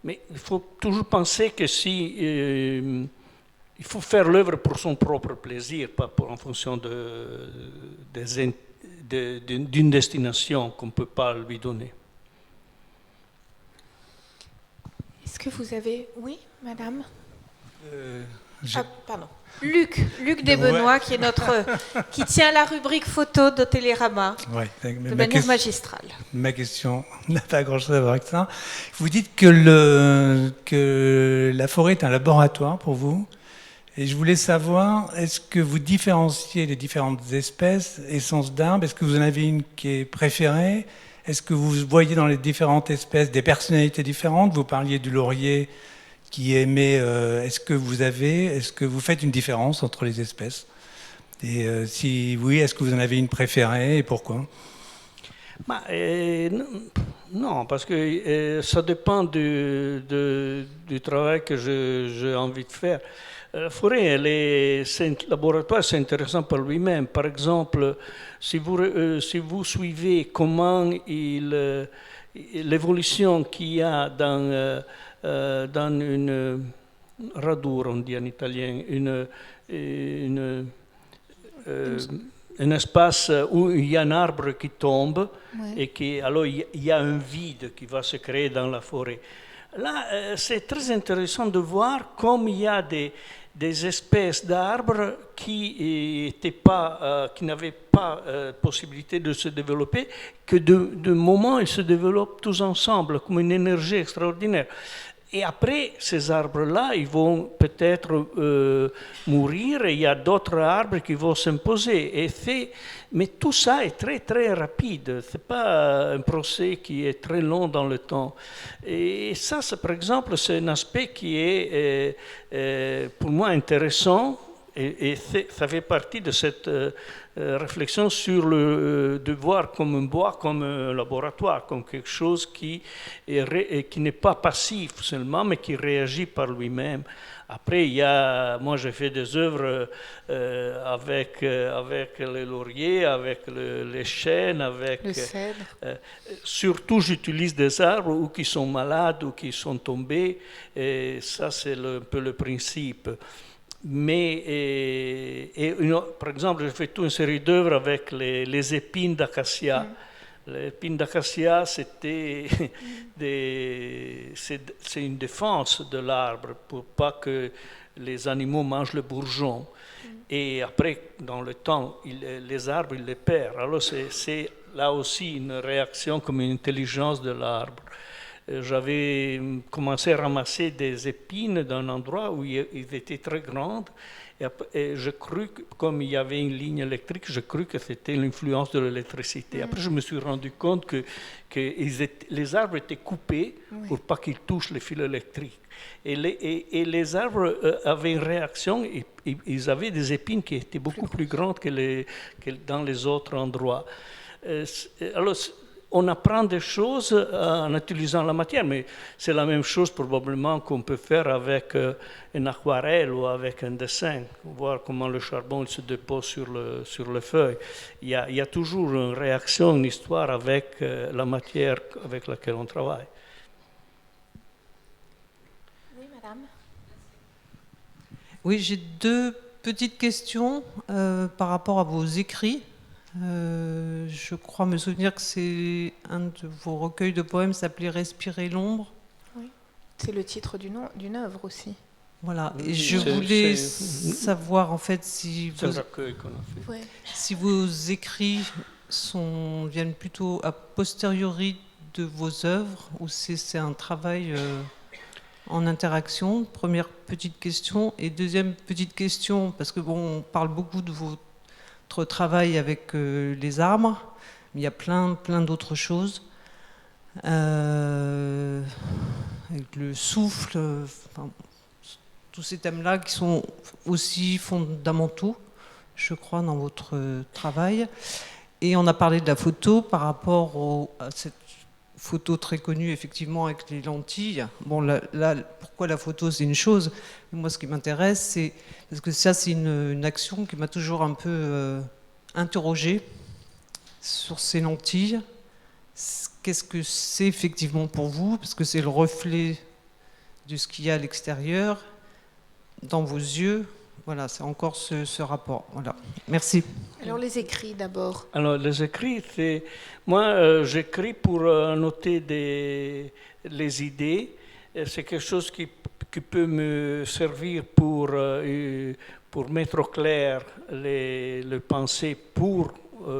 mais il faut toujours penser que il faut faire l'œuvre pour son propre plaisir, pas en fonction d'une destination qu'on ne peut pas lui donner. Est-ce que vous avez... Oui, madame pardon. Luc Desbenoît, qui tient la rubrique photo de Télérama, de manière magistrale. Ma question n'a pas grand-chose à voir avec ça. Vous dites que la forêt est un laboratoire pour vous. Et je voulais savoir, est-ce que vous différenciez les différentes espèces, essences d'arbres? Est-ce que vous en avez une qui est préférée? Est-ce que vous voyez dans les différentes espèces des personnalités différentes? Vous parliez du laurier qui aimait. Est-ce que vous faites une différence entre les espèces? Et si oui, est-ce que vous en avez une préférée et pourquoi? Non, parce que ça dépend du travail que j'ai envie de faire. La forêt, c'est un laboratoire, c'est intéressant par lui-même. Par exemple, si vous suivez comment l'évolution qu'il y a dans une radure, on dit en italien, un espace où il y a un arbre qui tombe, et alors il y a un vide qui va se créer dans la forêt. Là, c'est très intéressant de voir comme il y a des espèces d'arbres qui n'avaient pas possibilité de se développer, que de moment ils se développent tous ensemble comme une énergie extraordinaire. Et après, ces arbres-là, ils vont peut-être mourir, et il y a d'autres arbres qui vont s'imposer. Mais tout ça est très, très rapide. Ce n'est pas un procès qui est très long dans le temps. Et ça, par exemple, c'est un aspect qui est, pour moi, intéressant. Et ça fait partie de cette réflexion sur de voir comme un bois, comme un laboratoire, comme quelque chose qui n'est pas passif seulement, mais qui réagit par lui-même. Après, moi j'ai fait des œuvres avec les lauriers, avec les chênes, avec le cèdre. Surtout, j'utilise des arbres ou qui sont malades ou qui sont tombés. Et ça, c'est un peu le principe. Mais, par exemple, j'ai fait toute une série d'œuvres avec les épines d'acacia. Les épines d'acacia, c'est une défense de l'arbre pour pas que les animaux mangent le bourgeon. Et après, dans le temps, les arbres, ils les perdent. Alors, c'est là aussi une réaction comme une intelligence de l'arbre. J'avais commencé à ramasser des épines d'un endroit où ils étaient très grandes, et je crus, comme il y avait une ligne électrique, je crus que c'était l'influence de l'électricité. Après, je me suis rendu compte que les arbres étaient coupés pour pas qu'ils touchent les fils électriques. Et les arbres avaient une réaction, et ils avaient des épines qui étaient beaucoup plus grandes que dans les autres endroits. Alors, on apprend des choses en utilisant la matière, mais c'est la même chose probablement qu'on peut faire avec une aquarelle ou avec un dessin, voir comment le charbon se dépose sur les feuilles. Il y a toujours une réaction, une histoire avec la matière avec laquelle on travaille. Oui, madame. Oui, j'ai deux petites questions par rapport à vos écrits. Je crois me souvenir que c'est un de vos recueils de poèmes s'appelait Respirer l'ombre. Oui, c'est le titre d'une œuvre aussi. Voilà, et je voulais savoir en fait si vos écrits viennent plutôt a posteriori de vos œuvres ou c'est un travail en interaction. Première petite question. Et deuxième petite question, parce que on parle beaucoup de votre travail avec les arbres, mais il y a plein d'autres choses. avec le souffle, enfin, tous ces thèmes-là qui sont aussi fondamentaux, je crois, dans votre travail. Et on a parlé de la photo par rapport à cette photo très connue, effectivement, avec les lentilles. Bon, là, pourquoi la photo, c'est une chose. Moi, ce qui m'intéresse, c'est... Parce que ça, c'est une action qui m'a toujours un peu interrogée sur ces lentilles. Qu'est-ce que c'est effectivement pour vous? Parce que c'est le reflet de ce qu'il y a à l'extérieur, dans vos yeux. Voilà, c'est encore ce rapport. Voilà. Merci. Alors les écrits d'abord. Alors, les écrits, c'est... Moi, j'écris pour noter les idées. C'est quelque chose qui peut me servir pour mettre au clair les pensées pour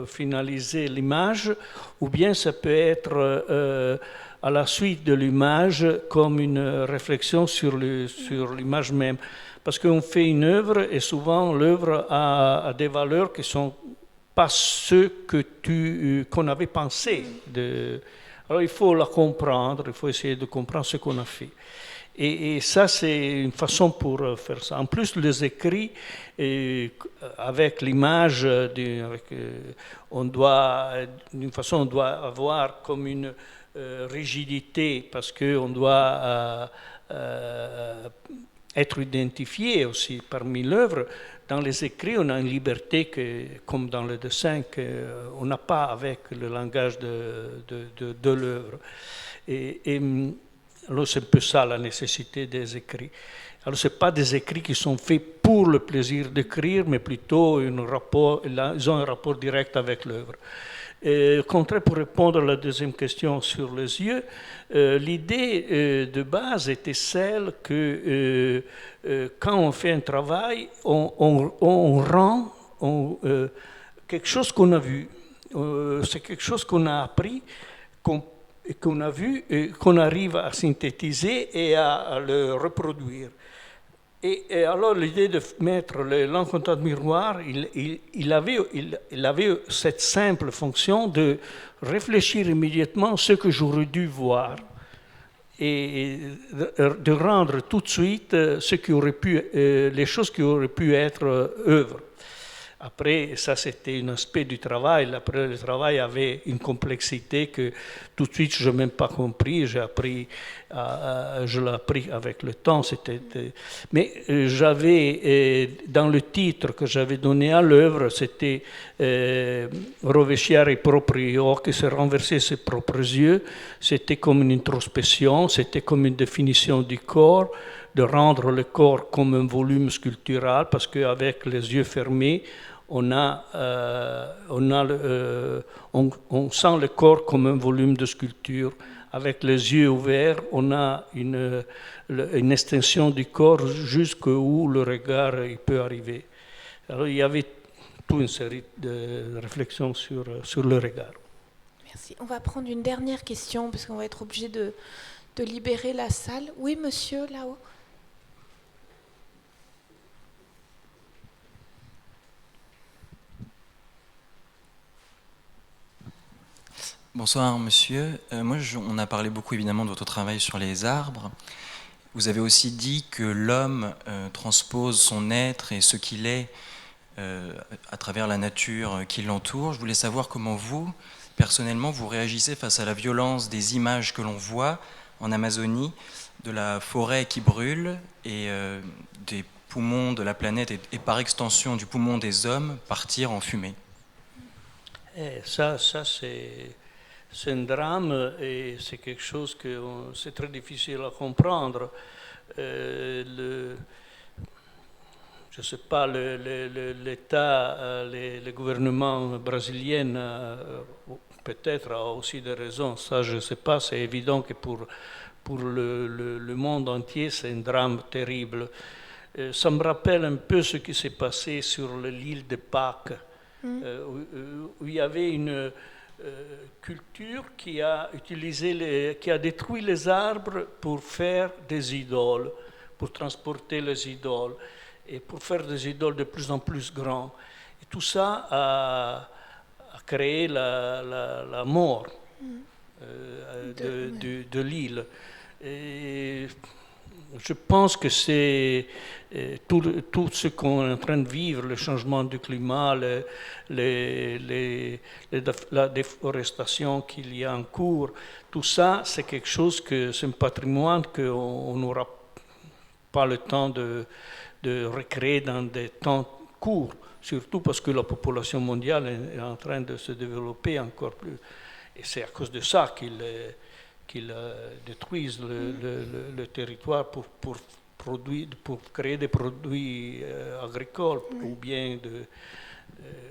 finaliser l'image, ou bien ça peut être à la suite de l'image comme une réflexion sur l'image même. Parce qu'on fait une œuvre et souvent l'œuvre a des valeurs qui ne sont pas ceux qu'on avait pensé. Alors il faut la comprendre, il faut essayer de comprendre ce qu'on a fait. Et ça, c'est une façon pour faire ça. En plus, les écrits, avec l'image, on doit avoir comme une rigidité parce qu'on doit être identifié aussi parmi l'œuvre. Dans les écrits, on a une liberté comme dans le dessin qu'on n'a pas avec le langage de l'œuvre. Alors c'est un peu ça la nécessité des écrits. Alors ce n'est pas des écrits qui sont faits pour le plaisir d'écrire, mais plutôt ils ont un rapport direct avec l'œuvre. Au contraire, pour répondre à la deuxième question sur les yeux, l'idée de base était celle que quand on fait un travail, on rend quelque chose qu'on a vu. C'est quelque chose qu'on a appris, qu'on a vu, et qu'on arrive à synthétiser et à le reproduire. Et alors l'idée de mettre l'encre en contact miroir, il avait cette simple fonction de réfléchir immédiatement ce que j'aurais dû voir et de rendre tout de suite les choses qui auraient pu être œuvres. Après, ça c'était un aspect du travail. Après, le travail avait une complexité que tout de suite je n'ai même pas compris. Je l'ai appris avec le temps. Mais j'avais, dans le titre que j'avais donné à l'œuvre, c'était Rovesciare i propri occhi, se renverser ses propres yeux. C'était comme une introspection, c'était comme une définition du corps, de rendre le corps comme un volume sculptural, parce qu'avec les yeux fermés, on sent le corps comme un volume de sculpture. Avec les yeux ouverts, on a une extension du corps jusqu'où le regard il peut arriver. Alors il y avait toute une série de réflexions sur le regard. Merci. On va prendre une dernière question parce qu'on va être obligé de libérer la salle. Oui, monsieur, là-haut. Bonsoir monsieur. On a parlé beaucoup évidemment de votre travail sur les arbres. Vous avez aussi dit que l'homme transpose son être et ce qu'il est à travers la nature qui l'entoure. Je voulais savoir comment vous, personnellement, vous réagissez face à la violence des images que l'on voit en Amazonie, de la forêt qui brûle et des poumons de la planète et par extension du poumon des hommes partir en fumée. Ça c'est un drame et c'est quelque chose que c'est très difficile à comprendre. Je ne sais pas, l'État, le gouvernement brésilien peut-être a aussi des raisons. Ça, je ne sais pas. C'est évident que pour le monde entier, c'est un drame terrible. Ça me rappelle un peu ce qui s'est passé sur l'île de Pâques, où il y avait une culture qui a détruit les arbres pour faire des idoles, pour transporter les idoles et pour faire des idoles de plus en plus grands. Et tout ça a créé la mort de l'île. Et je pense que c'est tout ce qu'on est en train de vivre, le changement du climat, la déforestation qu'il y a en cours, tout ça, c'est quelque chose c'est un patrimoine qu'on n'aura pas le temps de recréer dans des temps courts, surtout parce que la population mondiale est en train de se développer encore plus. Et c'est à cause de ça qu'ils détruisent le territoire pour créer des produits agricoles ou bien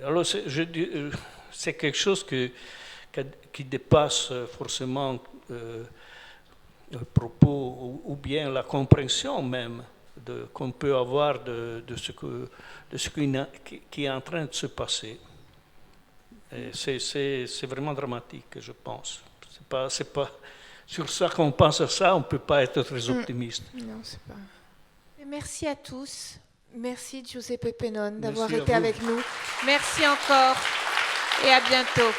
alors c'est quelque chose qui dépasse forcément le propos ou bien la compréhension même qu'on peut avoir de ce qui est en train de se passer. C'est vraiment dramatique, je pense. C'est pas sur ça qu'on pense à ça, on ne peut pas être très optimiste. Non, c'est pas. Et merci à tous. Merci Giuseppe Pennone d'avoir Merci à été vous. avec nous. Merci encore et à bientôt.